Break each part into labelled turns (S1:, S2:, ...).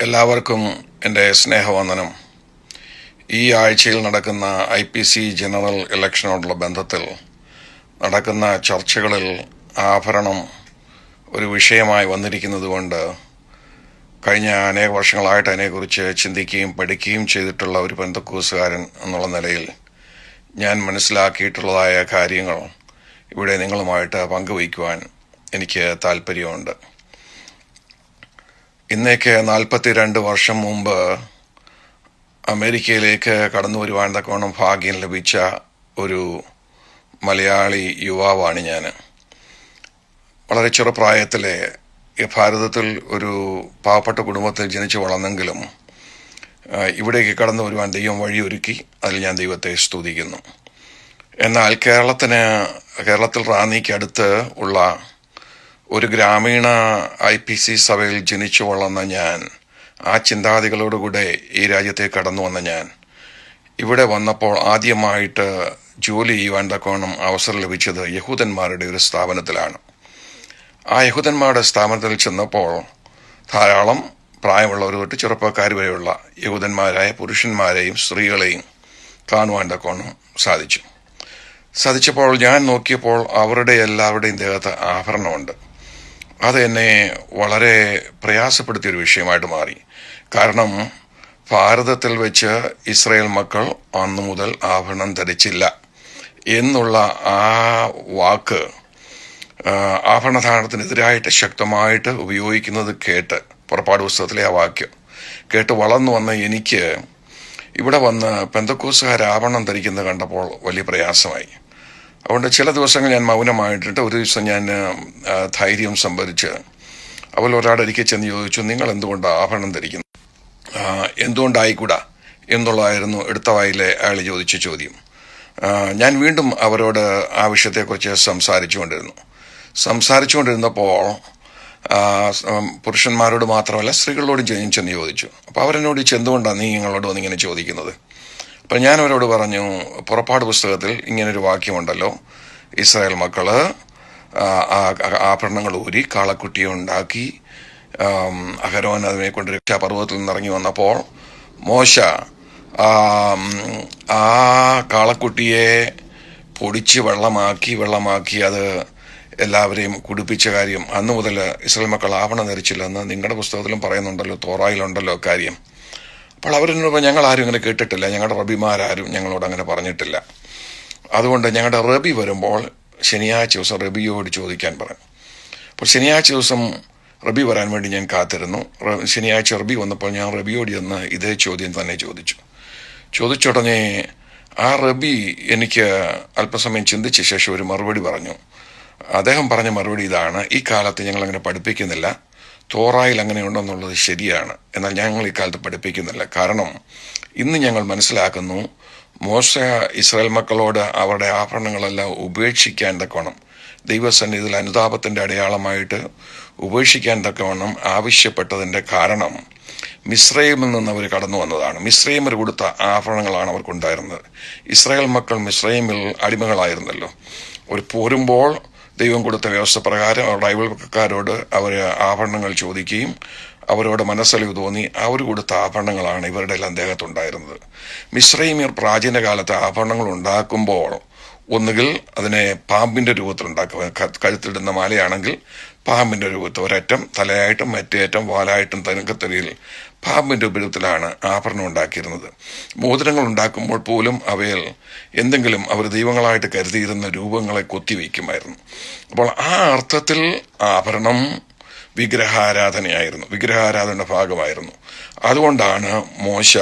S1: എല്ലാവർക്കും എൻ്റെ സ്നേഹവന്ദനം. ഈ ആഴ്ചയിൽ നടക്കുന്ന IPC ജനറൽ ഇലക്ഷനോടുള്ള ബന്ധത്തിൽ നടക്കുന്ന ചർച്ചകളിൽ ആഭരണം ഒരു വിഷയമായി വന്നിരിക്കുന്നതുകൊണ്ട് കഴിഞ്ഞ അനേക വർഷങ്ങളായിട്ട് അതിനെക്കുറിച്ച് ചിന്തിക്കുകയും പഠിക്കുകയും ചെയ്തിട്ടുള്ള ഒരു പെന്തക്കോസ്തുകാരൻ എന്നുള്ള നിലയിൽ ഞാൻ മനസ്സിലാക്കിയിട്ടുള്ളതായ കാര്യങ്ങൾ ഇവിടെ നിങ്ങളുമായിട്ട് പങ്കുവയ്ക്കുവാൻ എനിക്ക് താല്പര്യമുണ്ട്. ഇന്നേക്ക് 42 വർഷം മുമ്പ് അമേരിക്കയിലേക്ക് കടന്നു വരുവാൻ തക്കവണ്ണം ഭാഗ്യം ലഭിച്ച ഒരു മലയാളി യുവാവാണ് ഞാൻ. വളരെ ചെറുപ്രായത്തിലെ ഭാരതത്തിൽ ഒരു പാവപ്പെട്ട കുടുംബത്തിൽ ജനിച്ചു വളർന്നെങ്കിലും ഇവിടേക്ക് കടന്നു വരുവാൻ ദൈവം വഴിയൊരുക്കി. അതിൽ ഞാൻ ദൈവത്തെ സ്തുതിക്കുന്നു. എന്നാൽ കേരളത്തിൽ റാന്നിക്ക് അടുത്ത് ഉള്ള ഒരു ഗ്രാമീണ IPC സഭയിൽ ജനിച്ചു വളർന്ന ഞാൻ, ആ ചിന്താഗതികളോടുകൂടെ ഈ രാജ്യത്തേക്ക് കടന്നു വന്ന ഞാൻ, ഇവിടെ വന്നപ്പോൾ ആദ്യമായിട്ട് ജോലി ചെയ്യുവാൻ തക്കവണ്ണം അവസരം ലഭിച്ചത് യഹൂദന്മാരുടെ ഒരു സ്ഥാപനത്തിലാണ്. ആ യഹൂദന്മാരുടെ സ്ഥാപനത്തിൽ ചെന്നപ്പോൾ ധാരാളം പ്രായമുള്ളവർ തൊട്ട് ചെറുപ്പക്കാർ വരെയുള്ള യഹൂദന്മാരായ പുരുഷന്മാരെയും സ്ത്രീകളെയും കാണുവാൻ തക്കവണ്ണം സാധിച്ചപ്പോൾ ഞാൻ നോക്കിയപ്പോൾ അവരുടെ എല്ലാവരുടെയും ദേഹത്ത് ആഭരണമുണ്ട്. അത് എന്നെ വളരെ പ്രയാസപ്പെടുത്തിയൊരു വിഷയമായിട്ട് മാറി. കാരണം ഭാരതത്തിൽ വെച്ച് ഇസ്രായേൽ മക്കൾ അന്നു മുതൽ ആഭരണം ധരിച്ചില്ല എന്നുള്ള ആ വാക്ക് ആഭരണധാരണത്തിനെതിരായിട്ട് ശക്തമായിട്ട് ഉപയോഗിക്കുന്നത് കേട്ട്, പുറപ്പാട് പുസ്തകത്തിലെ ആ വാക്യം കേട്ട് വളർന്നു വന്ന എനിക്ക് ഇവിടെ വന്ന് പെന്തക്കോസ്തുകാർ ആഭരണം ധരിക്കുന്നത് കണ്ടപ്പോൾ വലിയ പ്രയാസമായി. അതുകൊണ്ട് ചില ദിവസങ്ങൾ ഞാൻ മൗനമായിട്ടിട്ട് ഒരു ദിവസം ഞാൻ ധൈര്യം സംഭരിച്ച് ഒരാടരികെ ചെന്ന് ചോദിച്ചു, നിങ്ങൾ എന്തുകൊണ്ടാണ് ആഭരണം ധരിക്കുന്നത്, എന്തുകൊണ്ടായിക്കൂടാ എന്നുള്ളതായിരുന്നു എടുത്ത വായിലെ അയാൾ ചോദിച്ച ചോദ്യം. ഞാൻ വീണ്ടും അവരോട് ആ വിഷയത്തെക്കുറിച്ച് സംസാരിച്ചുകൊണ്ടിരുന്നപ്പോൾ പുരുഷന്മാരോട് മാത്രമല്ല സ്ത്രീകളോടും ചെന്ന് ചോദിച്ചു. അപ്പോൾ അവരെന്നോട് എന്തുകൊണ്ടാണ് നീ നിങ്ങളോട് വന്നിങ്ങനെ ചോദിക്കുന്നത്? അപ്പം ഞാൻ അവരോട് പറഞ്ഞു, പുറപ്പാട് പുസ്തകത്തിൽ ഇങ്ങനൊരു വാക്യമുണ്ടല്ലോ, ഇസ്രായേൽ മക്കള് ആഭരണങ്ങൾ ഊരി കാളക്കുട്ടിയെ ഉണ്ടാക്കി അഹരോൻ അതിനെ കൊണ്ട് രക്ഷാപർവ്വതത്തിൽ നിന്നിറങ്ങി വന്നപ്പോൾ മോശ ആ കാളക്കുട്ടിയെ പൊടിച്ച് വെള്ളമാക്കി അത് എല്ലാവരെയും കുടിപ്പിച്ച കാര്യം അന്നു മുതൽ ഇസ്രായേൽ മക്കൾ ആഭരണം ധരിച്ചില്ലെന്ന് നിങ്ങളുടെ പുസ്തകത്തിലും പറയുന്നുണ്ടല്ലോ, തോറായിലുണ്ടല്ലോ കാര്യം. അപ്പോൾ അവരെന്നോട് ഞങ്ങൾ ആരും ഇങ്ങനെ കേട്ടിട്ടില്ല, ഞങ്ങളുടെ റബിമാരും ഞങ്ങളോട് അങ്ങനെ പറഞ്ഞിട്ടില്ല. അതുകൊണ്ട് ഞങ്ങളുടെ റബി വരുമ്പോൾ ശനിയാഴ്ച ദിവസം റബിയോട് ചോദിക്കാൻ പറഞ്ഞു. അപ്പോൾ ശനിയാഴ്ച ദിവസം റബി വരാൻ വേണ്ടി ഞാൻ കാത്തിരുന്നു. ശനിയാഴ്ച റബി വന്നപ്പോൾ ഞാൻ റബിയോട് ചെന്ന് ഇതേ ചോദ്യം തന്നെ ചോദിച്ചുടനെ ആ റബി എനിക്ക് അല്പസമയം ചിന്തിച്ച ശേഷം ഒരു മറുപടി പറഞ്ഞു. അദ്ദേഹം പറഞ്ഞ മറുപടി ഇതാണ്: ഈ കാലത്ത് ഞങ്ങളങ്ങനെ പഠിപ്പിക്കുന്നില്ല, തോറായിൽ അങ്ങനെ ഉണ്ടെന്നുള്ളത് ശരിയാണ്, എന്നാൽ ഞങ്ങൾ ഇക്കാലത്ത് പഠിപ്പിക്കുന്നില്ല. കാരണം ഇന്ന് ഞങ്ങൾ മനസ്സിലാക്കുന്നു, മോശ ഇസ്രായേൽ മക്കളോട് അവരുടെ ആഭരണങ്ങളെല്ലാം ഉപേക്ഷിക്കാൻ തക്കവണ്ണം ദൈവസന്നിധിയിൽ അനുതാപത്തിൻ്റെ അടയാളമായിട്ട് ഉപേക്ഷിക്കാൻ തക്കവണ്ണം ആവശ്യപ്പെട്ടതിൻ്റെ കാരണം മിസ്രൈമിൽ നിന്ന് അവർ കടന്നു വന്നതാണ്. മിസ്രൈമിൽ കൊടുത്ത ആഭരണങ്ങളാണ് അവർക്കുണ്ടായിരുന്നത്. ഇസ്രായേൽ മക്കൾ മിസ്രൈമിൽ അടിമകളായിരുന്നല്ലോ. അവർ പോരുമ്പോൾ ദൈവം കൊടുത്ത വ്യവസ്ഥ പ്രകാരം അവരുടെ അയൽവക്കക്കാരോട് അവർ ആഭരണങ്ങൾ ചോദിക്കുകയും അവരോട് മനസ്സലിവ് തോന്നി അവർ കൊടുത്ത ആഭരണങ്ങളാണ് ഇവരുടെ എല്ലാം ദേഹത്തുണ്ടായിരുന്നത്. മിസ്രൈമ്യർ പ്രാചീന കാലത്ത് ആഭരണങ്ങൾ ഉണ്ടാക്കുമ്പോൾ ഒന്നുകിൽ അതിനെ പാമ്പിന്റെ രൂപത്തിൽ ഉണ്ടാക്കുക, കഴുത്തിടുന്ന മാലയാണെങ്കിൽ പാമ്പിന്റെ രൂപത്തിൽ ഒരറ്റം തലയായിട്ടും മറ്റേ അറ്റം വാലായിട്ടും തനിക്കത്തരിയിൽ പാമ്പിന്റെ രൂപത്തിലാണ് ആഭരണം ഉണ്ടാക്കിയിരുന്നത്. മോതിരങ്ങൾ ഉണ്ടാക്കുമ്പോൾ പോലും അവയിൽ എന്തെങ്കിലും അവർ ദൈവങ്ങളായിട്ട് കരുതിയിരുന്ന രൂപങ്ങളെ കൊത്തിവയ്ക്കുമായിരുന്നു. അപ്പോൾ ആ അർത്ഥത്തിൽ ആഭരണം വിഗ്രഹാരാധനയുടെ ഭാഗമായിരുന്നു. അതുകൊണ്ടാണ് മോശ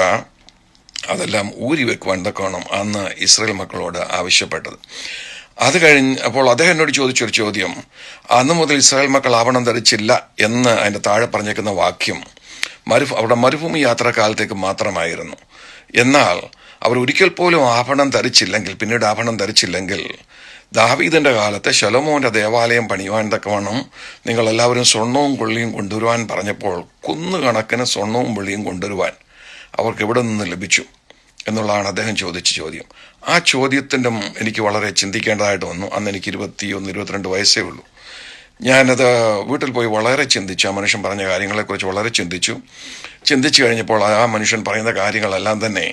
S1: അതെല്ലാം ഊരി വെക്കുവാൻ തക്കവണ്ണം അന്ന് ഇസ്രായേൽ മക്കളോട് ആവശ്യപ്പെട്ടത്. അത് അപ്പോൾ അദ്ദേഹം എന്നോട് ചോദിച്ചൊരു ചോദ്യം, അന്ന് മുതൽ ഇസ്രായേൽ മക്കൾ ആഭരണം ധരിച്ചില്ല എന്ന് അതിൻ്റെ താഴെ പറഞ്ഞേക്കുന്ന വാക്യം അവിടെ മരുഭൂമി യാത്രാകാലത്തേക്ക് മാത്രമായിരുന്നു. എന്നാൽ അവർ ഒരിക്കൽ പോലും പിന്നീട് ആഭരണം ധരിച്ചില്ലെങ്കിൽ ദാവീദിന്റെ കാലത്തെ ശലോമോന്റെ ദേവാലയം പണിയുവാൻ തക്കവണ്ണം നിങ്ങൾ എല്ലാവരും സ്വർണവും വെള്ളിയും കൊണ്ടുവരുവാൻ പറഞ്ഞപ്പോൾ കുന്നുകണക്കിന് സ്വർണവും വെള്ളിയും കൊണ്ടുവരുവാൻ അവർക്ക് എവിടെ നിന്ന് ലഭിച്ചു എന്നുള്ളതാണ് അദ്ദേഹം ചോദിച്ച ചോദ്യം. ആ ചോദ്യത്തിൻ്റെ എനിക്ക് വളരെ ചിന്തിക്കേണ്ടതായിട്ട് വന്നു. അന്ന് എനിക്ക് 21-22 വയസ്സേ ഉള്ളൂ. ഞാനത് വീട്ടിൽ പോയി വളരെ ചിന്തിച്ചു. ആ മനുഷ്യൻ പറഞ്ഞ കാര്യങ്ങളെക്കുറിച്ച് വളരെ ചിന്തിച്ചു കഴിഞ്ഞപ്പോൾ ആ മനുഷ്യൻ പറയുന്ന കാര്യങ്ങളെല്ലാം തന്നെ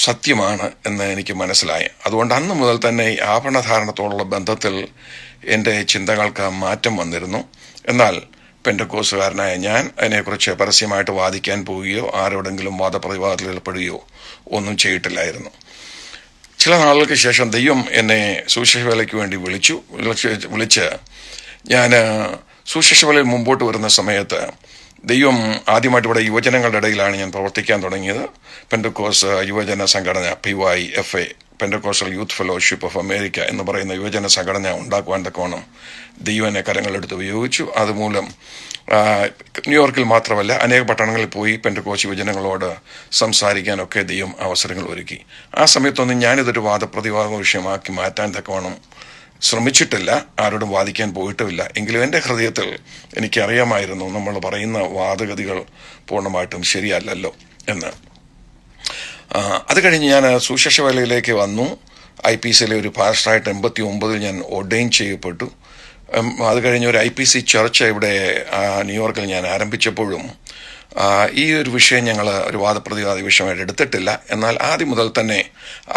S1: സത്യമാണ് എന്ന് എനിക്ക് മനസ്സിലായി. അതുകൊണ്ട് അന്ന് മുതൽ തന്നെ ഈ ആഭരണധാരണത്തോടുള്ള ബന്ധത്തിൽ എൻ്റെ ചിന്തകൾക്ക് മാറ്റം വന്നിരുന്നു. എന്നാൽ പെന്തക്കോസ്തുകാരനായ ഞാൻ അതിനെക്കുറിച്ച് പരസ്യമായിട്ട് വാദിക്കാൻ പോവുകയോ ആരോടെങ്കിലും വാദപ്രതിവാദത്തിൽ ഏർപ്പെടുകയോ ഒന്നും ചെയ്തിട്ടില്ലായിരുന്നു. ചില നാളുകൾക്ക് ശേഷം ദൈവം എന്നെ സുവിശേഷ വേലയ്ക്ക് വേണ്ടി വിളിച്ച് ഞാൻ സുവിശേഷ വേലയിൽ മുമ്പോട്ട് വരുന്ന സമയത്ത് ദൈവം ആദ്യമായിട്ട് ഇവിടെ യുവജനങ്ങളുടെ ഇടയിലാണ് ഞാൻ പ്രവർത്തിക്കാൻ തുടങ്ങിയത്. പെന്തക്കോസ് യുവജന സംഘടന PYFA, Pentecostal youth fellowship of America എന്ന് പറയുന്ന യുവജന സംഘടന ഉണ്ടാക്കുവാൻ തക്കവണ്ണം ദൈവം എന്നെ കരങ്ങളെടുത്ത് ഉപയോഗിച്ചു. അതുമൂലം ന്യൂയോർക്കിൽ മാത്രമല്ല അനേക പട്ടണങ്ങളിൽ പോയി പെന്തക്കോസ്റ്റ് യുവജനങ്ങളോട് സംസാരിക്കാനൊക്കെ ദൈവം അവസരങ്ങൾ ഒരുക്കി. ആ സമയത്തൊന്നും ഞാനിതൊരു വാദപ്രതിവാദ വിഷയമാക്കി മാറ്റാൻ തക്കവണ്ണം ശ്രമിച്ചിട്ടില്ല, ആരോടും വാദിക്കാൻ പോയിട്ടുമില്ല. എങ്കിലും എൻ്റെ ഹൃദയത്തിൽ എനിക്കറിയാമായിരുന്നു നമ്മൾ പറയുന്ന വാദഗതികൾ പൂർണ്ണമായിട്ടും ശരിയല്ലല്ലോ എന്ന്. അത് കഴിഞ്ഞ് ഞാൻ സുവിശേഷ വേലയിലേക്ക് വന്നു. IPCയിലെ ഒരു പാസ്റ്ററായിട്ട് 89 ഞാൻ ഓർഡെയിൻ ചെയ്യപ്പെട്ടു. അത് കഴിഞ്ഞ് ഒരു IPC ചർച്ച് ഇവിടെ ന്യൂയോർക്കിൽ ഞാൻ ആരംഭിച്ചപ്പോഴും ഈ ഒരു വിഷയം ഞങ്ങൾ ഒരു വാദപ്രതിവാദ വിഷയമായിട്ട് എടുത്തിട്ടില്ല. എന്നാൽ ആദ്യം മുതൽ തന്നെ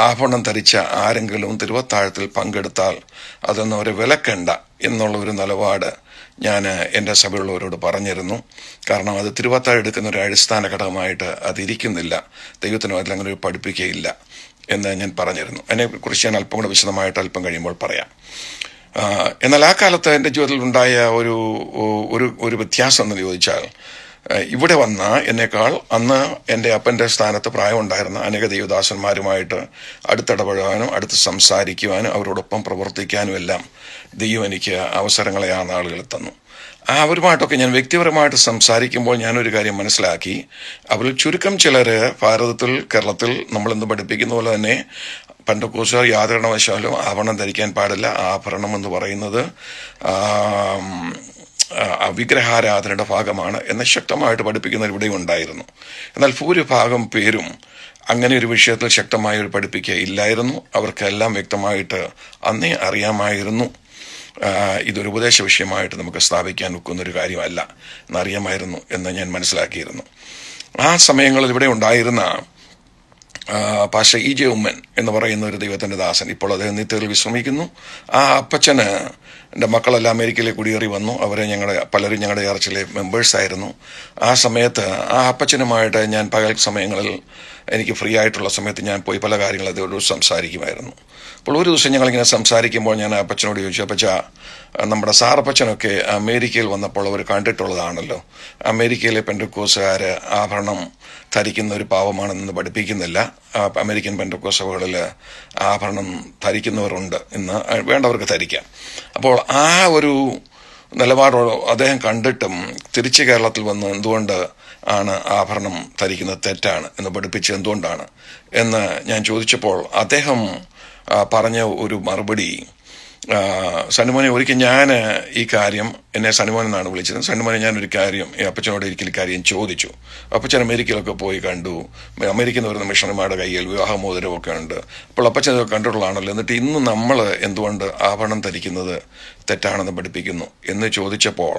S1: ആഭരണം ധരിച്ച ആരെങ്കിലും തിരുവത്താഴത്തിൽ പങ്കെടുത്താൽ അതൊന്നും ഒരു വിലക്കണ്ട എന്നുള്ള ഒരു നിലപാട് ഞാൻ എൻ്റെ സഭയുള്ളവരോട് പറഞ്ഞിരുന്നു. കാരണം അത് തിരുവത്താഴം എടുക്കുന്ന ഒരു അടിസ്ഥാന ഘടകമായിട്ട് അതിരിക്കുന്നില്ല, ദൈവത്തിനും അതിലങ്ങനെ ഒരു പഠിപ്പിക്കുകയില്ല എന്ന് ഞാൻ പറഞ്ഞിരുന്നു. അതിനെക്കുറിച്ച് ഞാൻ അല്പം കൂടെ വിശദമായിട്ട് അല്പം കഴിയുമ്പോൾ പറയാം. എന്നാൽ ആ കാലത്ത് എൻ്റെ ജീവിതത്തിൽ ഉണ്ടായ ഒരു വ്യത്യാസം എന്ന് ചോദിച്ചാൽ, ഇവിടെ വന്ന എന്നേക്കാൾ അന്ന് എൻ്റെ അപ്പൻ്റെ സ്ഥാനത്ത് പ്രായമുണ്ടായിരുന്ന അനേക ദൈവദാസന്മാരുമായിട്ട് അടുത്തിടപഴകാനും അടുത്ത് സംസാരിക്കുവാനും അവരോടൊപ്പം പ്രവർത്തിക്കാനും എല്ലാം ദൈവം എനിക്ക് അവസരങ്ങളെ ആ നാളുകളിൽ തന്നു. അവരുമായിട്ടൊക്കെ ഞാൻ വ്യക്തിപരമായിട്ട് സംസാരിക്കുമ്പോൾ ഞാനൊരു കാര്യം മനസ്സിലാക്കി. അവരിൽ ചുരുക്കം ചിലർ ഭാരതത്തിൽ, കേരളത്തിൽ നമ്മളിന്ന് പഠിപ്പിക്കുന്ന പോലെ തന്നെ പെന്തക്കോസ്തുകാർ യാതൊരു കാരണവശാലും ആഭരണം ധരിക്കാൻ പാടില്ല. ആഭരണം എന്ന് പറയുന്നത് വിഗ്രഹാരാധനയുടെ ഭാഗമാണ് എന്ന് ശക്തമായിട്ട് പഠിപ്പിക്കുന്നവർ ഇവിടെ ഉണ്ടായിരുന്നു. എന്നാൽ ഭൂരിഭാഗം പേരും അങ്ങനെ ഒരു വിഷയത്തിൽ ശക്തമായ ഒരു പഠിപ്പിക്കുക ഇല്ലായിരുന്നു. അവർക്കെല്ലാം വ്യക്തമായിട്ട് അന്നേ അറിയാമായിരുന്നു ഇതൊരു ഉപദേശ വിഷയമായിട്ട് നമുക്ക് സ്ഥാപിക്കാൻ ഒക്കുന്നൊരു കാര്യമല്ല എന്നറിയാമായിരുന്നു എന്ന് ഞാൻ മനസ്സിലാക്കിയിരുന്നു. ആ സമയങ്ങളിൽ ഇവിടെ ഉണ്ടായിരുന്ന പാസ്റ്റർ EJ ഉമ്മൻ എന്ന് പറയുന്ന ഒരു ദൈവത്തിൻ്റെ ദാസൻ, ഇപ്പോൾ അദ്ദേഹം നിത്യത്തിൽ വിശ്രമിക്കുന്നു. ആ അപ്പച്ചന് എൻ്റെ മക്കളെല്ലാം അമേരിക്കയിലേക്ക് കുടിയേറി വന്നു. പലരും ഞങ്ങളുടെ ചർച്ചിലെ മെമ്പേഴ്സായിരുന്നു. ആ സമയത്ത് ആ അപ്പച്ചനുമായിട്ട് ഞാൻ പകൽ സമയങ്ങളിൽ എനിക്ക് ഫ്രീ ആയിട്ടുള്ള സമയത്ത് ഞാൻ പോയി പല കാര്യങ്ങൾ അദ്ദേഹത്തോട് സംസാരിക്കുമായിരുന്നു. അപ്പോൾ ഒരു ദിവസം ഞങ്ങളിങ്ങനെ സംസാരിക്കുമ്പോൾ ഞാൻ അപ്പച്ചനോട് ചോദിച്ചു, അപ്പച്ച, നമ്മുടെ സാറപ്പച്ചനൊക്കെ അമേരിക്കയിൽ വന്നപ്പോൾ അവർ കണ്ടിട്ടുള്ളതാണല്ലോ, അമേരിക്കയിലെ പെന്തക്കോസ്തുകാർ ആഭരണം ധരിക്കുന്ന ഒരു പാവമാണെന്ന് പഠിപ്പിക്കുന്നില്ല. അമേരിക്കൻ പെന്തക്കോസ്ത് സഭകളിൽ ആഭരണം ധരിക്കുന്നവരുണ്ട്, ഇന്ന് വേണ്ടവർക്ക് ധരിക്കാം. അപ്പോൾ ആ ഒരു നിലപാടോട് അദ്ദേഹം കണ്ടിട്ടും തിരിച്ച് കേരളത്തിൽ വന്ന് എന്തുകൊണ്ട് ആണ് ആഭരണം ധരിക്കുന്നത് തെറ്റാണ് എന്ന് പഠിപ്പിച്ച് എന്തുകൊണ്ടാണ് എന്ന് ഞാൻ ചോദിച്ചപ്പോൾ അദ്ദേഹം പറഞ്ഞ ഒരു മറുപടി, സനുമോനെ, ഒരിക്കൽ ഞാൻ ഈ കാര്യം, എന്നെ സനുമോൻ എന്നാണ് വിളിച്ചത്, സനുമോനെ ഞാനൊരു കാര്യം ഈ അപ്പച്ചനോട് ഒരിക്കൽ കാര്യം ചോദിച്ചു. അപ്പച്ചൻ അമേരിക്കയിലൊക്കെ പോയി കണ്ടു, അമേരിക്കയിൽ നിന്ന് വരുന്ന മിഷണറിമാരുടെ കയ്യിൽ വിവാഹമോതിരമൊക്കെ ഉണ്ട്. അപ്പോൾ അപ്പച്ചൻ ഇതൊക്കെ കണ്ടിട്ടുള്ളതാണല്ലോ, എന്നിട്ട് ഇന്ന് നമ്മൾ എന്തുകൊണ്ട് ആഭരണം ധരിക്കുന്നത് തെറ്റാണെന്ന് പഠിപ്പിക്കുന്നു എന്ന് ചോദിച്ചപ്പോൾ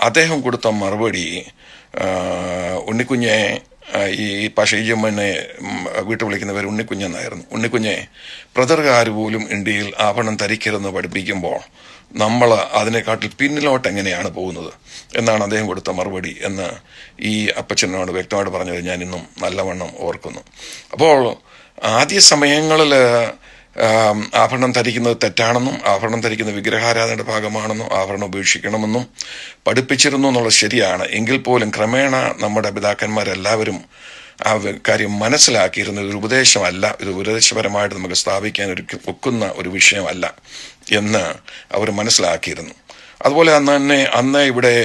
S1: അദ്ദേഹം കൊടുത്ത മറുപടി, ഉണ്ണിക്കുഞ്ഞെ, ഈ പാഷീജമ്മനെ വീട്ടിൽ വിളിക്കുന്നവർ ഉണ്ണിക്കുഞ്ഞെന്നായിരുന്നു, ഉണ്ണിക്കുഞ്ഞെ, ബ്രദറുകാർ പോലും ഇന്ത്യയിൽ ആഭരണം ധരിക്കരുതെന്ന് പഠിപ്പിക്കുമ്പോൾ നമ്മൾ അതിനെക്കാട്ടിൽ പിന്നിലോട്ട് എങ്ങനെയാണ് പോകുന്നത് എന്നാണ് അദ്ദേഹം കൊടുത്ത മറുപടി എന്ന് ഈ അപ്പച്ചനോട് വ്യക്തമായിട്ട് പറഞ്ഞത് ഞാൻ ഇന്നും നല്ലവണ്ണം ഓർക്കുന്നു. അപ്പോൾ ആദ്യ സമയങ്ങളിൽ ആഭരണം ധരിക്കുന്നത് തെറ്റാണെന്നും ആഭരണം ധരിക്കുന്നത് വിഗ്രഹാരാധനയുടെ ഭാഗമാണെന്നും ആഭരണം ഉപേക്ഷിക്കണമെന്നും പഠിപ്പിച്ചിരുന്നു എന്നുള്ളത് ശരിയാണ്. എങ്കിൽ പോലും ക്രമേണ നമ്മുടെ പിതാക്കന്മാരെല്ലാവരും ആ കാര്യം മനസ്സിലാക്കിയിരുന്ന ഒരു ഉപദേശമല്ല, ഇത് ഉപദേശപരമായിട്ട് നമുക്ക് സ്ഥാപിക്കാൻ ഒക്കുന്ന ഒരു വിഷയമല്ല എന്ന് അവർ മനസ്സിലാക്കിയിരുന്നു. അതുപോലെ അന്ന് ഇവിടെ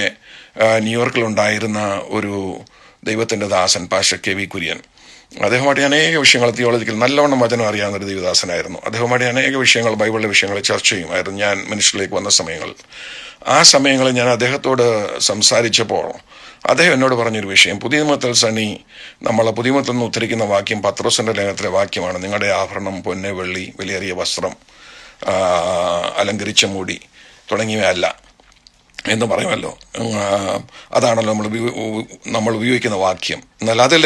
S1: ന്യൂയോർക്കിലുണ്ടായിരുന്ന ഒരു ദൈവത്തിൻ്റെ ദാസൻ പാസ്റ്റർ KV കുര്യൻ, അദ്ദേഹമായിട്ട് അനേക വിഷയങ്ങൾ തിയോളജിക്കൽ നല്ലവണ്ണം വചനം അറിയാവുന്ന ഒരു ദൈവദാസനായിരുന്നു. അദ്ദേഹമായിട്ട് അനേക വിഷയങ്ങൾ, ബൈബിളിലെ വിഷയങ്ങൾ ചർച്ച ചെയ്യുമായിരുന്നു ഞാൻ മിനിസ്റ്ററിലേക്ക് വന്ന സമയങ്ങളിൽ. ആ സമയങ്ങളിൽ ഞാൻ അദ്ദേഹത്തോട് സംസാരിച്ചപ്പോൾ അദ്ദേഹം എന്നോട് പറഞ്ഞൊരു വിഷയം, പുതിയ നിയമത്തിൽ സണ്ണി, നമ്മളെ പുതിയ നിയമത്തിൽ നിന്ന് ഉദ്ധരിക്കുന്ന വാക്യം പത്രോസിന്റെ ലേഖനത്തിലെ വാക്യമാണ്, നിങ്ങളുടെ ആഭരണം പൊന്ന്, വെള്ളി, വിലയേറിയ വസ്ത്രം, അലങ്കരിച്ച മുടി, തുടങ്ങിയവയല്ല എന്ന് പറയുമല്ലോ. അതാണല്ലോ നമ്മൾ ഉപയോഗിക്കുന്ന വാക്യം. എന്നാൽ അതിൽ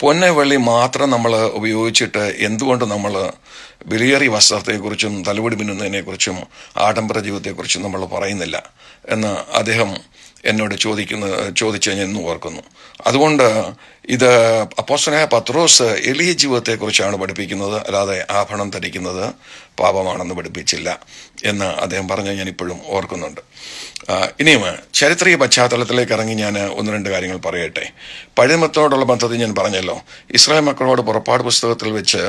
S1: പൊന്ന് വെള്ളി മാത്രം നമ്മൾ ഉപയോഗിച്ചിട്ട് എന്തുകൊണ്ട് നമ്മൾ വിലയേറിയ വസ്ത്രത്തെക്കുറിച്ചും തലമുടി മിന്നുന്നതിനെക്കുറിച്ചും ആഡംബര ജീവിതത്തെക്കുറിച്ചും നമ്മൾ പറയുന്നില്ല എന്ന് അദ്ദേഹം എന്നോട് ചോദിച്ച് ഞാൻ ഇന്നും ഓർക്കുന്നു. അതുകൊണ്ട് ഇത് അപ്പോസ്തലനായ പത്രോസ് എളിയ ജീവിതത്തെക്കുറിച്ചാണ് പഠിപ്പിക്കുന്നത്, അല്ലാതെ ആഭരണം ധരിക്കുന്നത് പാപമാണെന്ന് പഠിപ്പിച്ചില്ല എന്ന് അദ്ദേഹം പറഞ്ഞ് ഞാൻ ഇപ്പോഴും ഓർക്കുന്നുണ്ട്. ഇനിയും ചരിത്രീയ പശ്ചാത്തലത്തിലേക്ക് ഇറങ്ങി ഞാൻ ഒന്ന് രണ്ട് കാര്യങ്ങൾ പറയട്ടെ. പഴയമത്തോടുള്ള ബന്ധത്തിൽ ഞാൻ പറഞ്ഞല്ലോ, ഇസ്രായേൽ മക്കളോട് പുറപ്പാട് പുസ്തകത്തിൽ വെച്ച്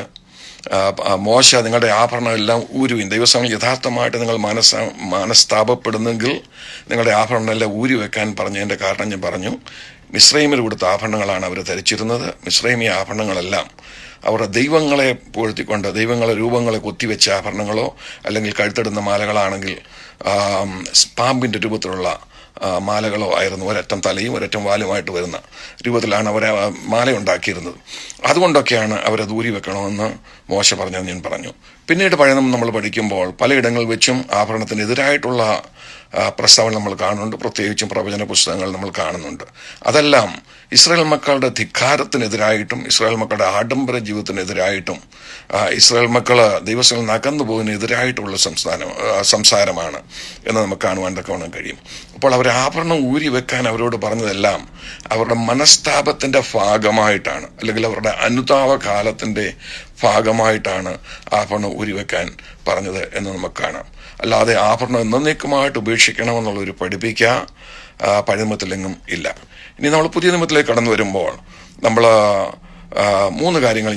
S1: മോശ നിങ്ങളുടെ ആഭരണമെല്ലാം ഊരുവിൻ, ദൈവസഭയിൽ യഥാർത്ഥമായിട്ട് നിങ്ങൾ മനസ്താപപ്പെടുന്നെങ്കിൽ നിങ്ങളുടെ ആഭരണമെല്ലാം ഊരി വെക്കാൻ പറഞ്ഞതിൻ്റെ കാരണം ഞാൻ പറഞ്ഞു. മിസ്രൈമിൽ കൊടുത്ത ആഭരണങ്ങളാണ് അവർ ധരിച്ചിരുന്നത്. മിസ്രൈമി ആഭരണങ്ങളെല്ലാം അവരുടെ ദൈവങ്ങളെ പുകഴ്ത്തിക്കൊണ്ട് ദൈവങ്ങളെ രൂപങ്ങളെ കൊത്തിവെച്ച ആഭരണങ്ങളോ അല്ലെങ്കിൽ കഴുത്തിടുന്ന മാലകളാണെങ്കിൽ പാമ്പിൻ്റെ രൂപത്തിലുള്ള മാലകളോ ആയിരുന്നു. ഒരറ്റം തലയും ഒരറ്റം വാലുമായിട്ട് വരുന്ന രൂപത്തിലാണ് അവർ മാലയുണ്ടാക്കിയിരുന്നത്. അതുകൊണ്ടൊക്കെയാണ് അവരത് ഊരി വെക്കണമെന്ന് മോശ പറഞ്ഞത് ഞാൻ പറഞ്ഞു. പിന്നീട് പഴയതും നമ്മൾ പഠിക്കുമ്പോൾ പലയിടങ്ങളിൽ വെച്ചും ആഭരണത്തിനെതിരായിട്ടുള്ള പ്രസ്താവന നമ്മൾ കാണുന്നുണ്ട്. പ്രത്യേകിച്ചും പ്രവചന പുസ്തകങ്ങൾ നമ്മൾ കാണുന്നുണ്ട്. അതെല്ലാം ഇസ്രായേൽ മക്കളുടെ ധിക്കാരത്തിനെതിരായിട്ടും ഇസ്രായേൽ മക്കളുടെ ആഡംബര ജീവിതത്തിനെതിരായിട്ടും ഇസ്രായേൽ മക്കൾ ദൈവത്തിൽ നകന്നു പോകുന്നതിനെതിരായിട്ടുള്ള സംസാരമാണ് എന്ന് നമുക്ക് കാണുവാൻ തക്കവണ്ണം കഴിയും. അപ്പോൾ അവർ ആഭരണം ഊരി വെക്കാൻ അവരോട് പറഞ്ഞതെല്ലാം അവരുടെ മനസ്താപത്തിന്റെ ഭാഗമായിട്ടാണ്, അല്ലെങ്കിൽ അവരുടെ അനുതാപ കാലത്തിന്റെ ഭാഗമായിട്ടാണ് ആഭരണം ഊരി വെക്കാൻ പറഞ്ഞത് എന്ന് നമുക്ക് കാണാം. അല്ലാതെ ആഭരണം എന്നേക്കുമായിട്ട് ഉപേക്ഷിക്കണമെന്നുള്ളൊരു പഠിപ്പിക്കുക പഴയനിയമത്തിലെങ്ങും ഇല്ല. ഇനി നമ്മൾ പുതിയ നിയമത്തിലേക്ക് കടന്നു വരുമ്പോൾ നമ്മൾ 3 കാര്യങ്ങൾ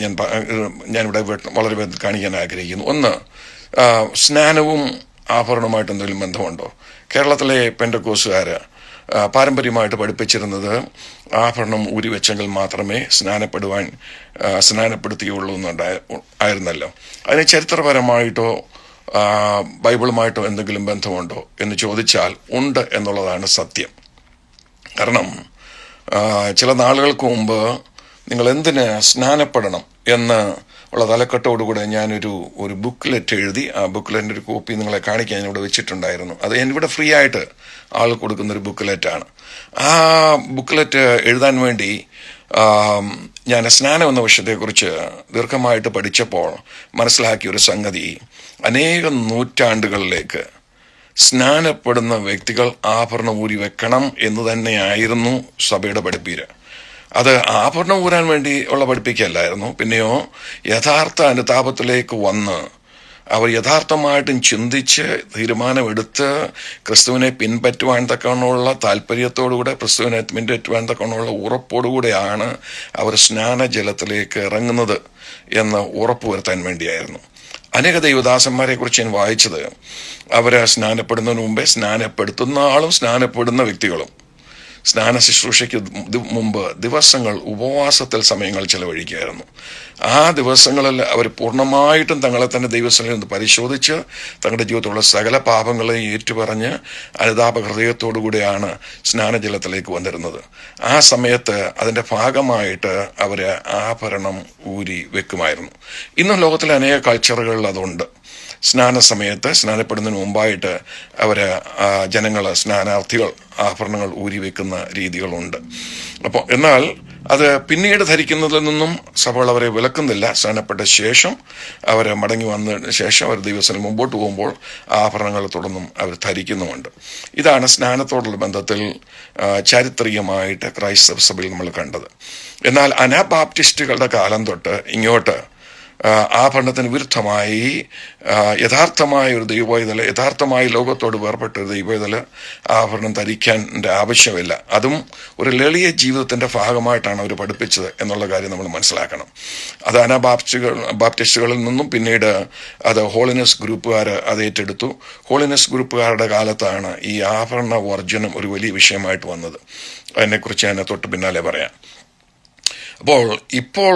S1: ഞാനിവിടെ വളരെ വേഗത്തിൽ കാണിക്കാൻ ആഗ്രഹിക്കുന്നു. ഒന്ന്, സ്നാനവും ആഭരണവുമായിട്ട് എന്തെങ്കിലും ബന്ധമുണ്ടോ? കേരളത്തിലെ പെന്തക്കോസ്തുകാർ പാരമ്പര്യമായിട്ട് പഠിപ്പിച്ചിരുന്നത് ആഭരണം ഊരി വെച്ചെങ്കിൽ മാത്രമേ സ്നാനപ്പെടുത്തുകയുള്ളൂ ആയിരുന്നല്ലോ. അതിന് ചരിത്രപരമായിട്ടോ ബൈബിളുമായിട്ടോ എന്തെങ്കിലും ബന്ധമുണ്ടോ എന്ന് ചോദിച്ചാൽ ഉണ്ട് എന്നുള്ളതാണ് സത്യം. കാരണം ചില നാളുകൾക്ക് മുമ്പ് നിങ്ങൾ എന്തിന് സ്നാനപ്പെടണം എന്ന് ഉള്ള തലക്കെട്ടോടുകൂടെ ഞാനൊരു ബുക്ക്ലെറ്റ് എഴുതി. ആ ബുക്ക്ലെറ്റിൻ്റെ ഒരു കോപ്പി നിങ്ങളെ കാണിക്കാൻ ഞാൻ ഇവിടെ വെച്ചിട്ടുണ്ടായിരുന്നു. അത് ഞാനിവിടെ ഫ്രീ ആയിട്ട് ആൾ കൊടുക്കുന്നൊരു ബുക്ക്ലെറ്റാണ്. ആ ബുക്ക്ലെറ്റ് എഴുതാൻ വേണ്ടി ഞാൻ സ്നാനം എന്ന വിഷയത്തെക്കുറിച്ച് ദീർഘമായിട്ട് പഠിച്ചപ്പോൾ മനസ്സിലാക്കിയ ഒരു സംഗതി, അനേകം നൂറ്റാണ്ടുകളിലേക്ക് സ്നാനപ്പെടുന്ന വ്യക്തികൾ ആഭരണം ഊരി വെക്കണം എന്ന് തന്നെയായിരുന്നു സഭയുടെ പഠിപ്പീര്. അത് ആഭരണം ഊരാൻ വേണ്ടി ഉള്ള പഠിപ്പിക്കല്ലായിരുന്നു. പിന്നെയോ യഥാർത്ഥ അനുതാപത്തിലേക്ക് വന്ന് അവർ യഥാർത്ഥമായിട്ടും ചിന്തിച്ച് തീരുമാനമെടുത്ത് ക്രിസ്തുവിനെ പിൻപറ്റുവാൻ തക്കവണ്ണമുള്ള താല്പര്യത്തോടുകൂടെ ക്രിസ്തുവിനെ പിൻപറ്റുവാൻ തക്കവണ്ണമുള്ള ഉറപ്പോടുകൂടെയാണ് അവർ സ്നാനജലത്തിലേക്ക് ഇറങ്ങുന്നത് എന്ന് ഉറപ്പുവരുത്താൻ വേണ്ടിയായിരുന്നു. അനേക ദൈവദാസന്മാരെ കുറിച്ച് ഞാൻ വായിച്ചത്, അവർ സ്നാനപ്പെടുന്നതിന് മുമ്പേ സ്നാനപ്പെടുത്തുന്ന ആളും സ്നാനപ്പെടുന്ന വ്യക്തികളും സ്നാന ശുശ്രൂഷയ്ക്ക് മുമ്പ് ദിവസങ്ങൾ ഉപവാസത്തിൽ സമയങ്ങൾ ചെലവഴിക്കുകയായിരുന്നു. ആ ദിവസങ്ങളിൽ അവർ പൂർണ്ണമായിട്ടും തങ്ങളെ തന്നെ ദൈവസന്നിധിയിൽ നിന്ന് പരിശോധിച്ച് തങ്ങളുടെ ജീവിതത്തിലുള്ള സകല പാപങ്ങളെയും ഏറ്റുപറഞ്ഞ് അനുതാപ ഹൃദയത്തോടുകൂടിയാണ് സ്നാനജലത്തിലേക്ക് വന്നിരുന്നത്. ആ സമയത്ത് അതിൻ്റെ ഭാഗമായിട്ട് അവർ ആഭരണം ഊരി വെക്കുമായിരുന്നു. ഇന്നും ലോകത്തിലെ അനേക കൾച്ചറുകളിൽ അതുണ്ട്. സ്നാന സമയത്ത് സ്നാനപ്പെടുന്നതിന് മുമ്പായിട്ട് സ്നാനാർത്ഥികൾ ആഭരണങ്ങൾ ഊരി വെക്കുന്ന രീതികളുണ്ട്. അപ്പോൾ എന്നാൽ അത് പിന്നീട് ധരിക്കുന്നതിൽ നിന്നും സഭകൾ അവരെ വിലക്കുന്നില്ല. സ്നാനപ്പെട്ട ശേഷം അവർ മടങ്ങി വന്നതിന് ശേഷം അവർ ദിവസം മുമ്പോട്ട് പോകുമ്പോൾ ആഭരണങ്ങൾ തുടർന്നും അവർ ധരിക്കുന്നുമുണ്ട്. ഇതാണ് സ്നാനത്തോടുള്ള ബന്ധത്തിൽ ചാരിത്രികമായിട്ട് ക്രൈസ്തവ സഭയിൽ നമ്മൾ കണ്ടത്. എന്നാൽ അനാബാപ്റ്റിസ്റ്റുകളുടെ കാലം തൊട്ട് ഇങ്ങോട്ട് ആഭരണത്തിന് വിരുദ്ധമായി യഥാർത്ഥമായ ഒരു ദൈവവേദന, യഥാർത്ഥമായി ലോകത്തോട് വേർപെട്ട ഒരു ദൈവവേദന ആഭരണം ധരിക്കാൻ്റെ ആവശ്യമില്ല. അതും ഒരു ലളിയ ജീവിതത്തിൻ്റെ ഭാഗമായിട്ടാണ് അവർ പഠിപ്പിച്ചത് എന്നുള്ള കാര്യം നമ്മൾ മനസ്സിലാക്കണം. അത് ബാപ്റ്റിസ്റ്റുകളിൽ നിന്നും പിന്നീട് അത് ഹോളിനെസ് ഗ്രൂപ്പുകാർ അത് ഏറ്റെടുത്തു. ഹോളിനെസ് ഗ്രൂപ്പുകാരുടെ കാലത്താണ് ഈ ആഭരണ വർജനം ഒരു വലിയ വിഷയമായിട്ട് വന്നത്. അതിനെക്കുറിച്ച് ഞാൻ തൊട്ട് പിന്നാലെ പറയാം. അപ്പോൾ ഇപ്പോൾ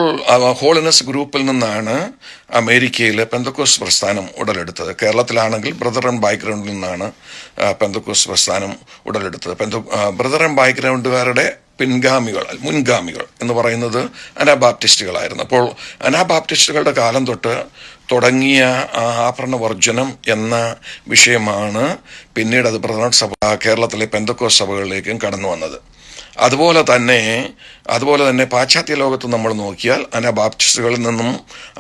S1: ഹോളിനസ് ഗ്രൂപ്പിൽ നിന്നാണ് അമേരിക്കയിലെ പെന്തക്കോസ് പ്രസ്ഥാനം ഉടലെടുത്തത്. കേരളത്തിലാണെങ്കിൽ ബ്രദർ ആൻഡ് ബാക്ക്ഗ്രൗണ്ടിൽ നിന്നാണ് പെന്തക്കോസ് പ്രസ്ഥാനം ഉടലെടുത്തത്. ബ്രദർ ആൻഡ് ബാക്ക്ഗ്രൗണ്ടുകാരുടെ മുൻഗാമികൾ എന്ന് പറയുന്നത് അനാബാപ്റ്റിസ്റ്റുകളായിരുന്നു. അപ്പോൾ അനാബാപ്റ്റിസ്റ്റുകളുടെ കാലം തൊട്ട് തുടങ്ങിയ ആഭരണവർജനം എന്ന വിഷയമാണ് പിന്നീട് അത് ബ്രദർ സഭ കേരളത്തിലെ പെന്തക്കോസ് സഭകളിലേക്കും കടന്നു വന്നത്. അതുപോലെ തന്നെ പാശ്ചാത്യ ലോകത്ത് നമ്മൾ നോക്കിയാൽ അനാബാപ്റ്റിസ്റ്റുകളിൽ നിന്നും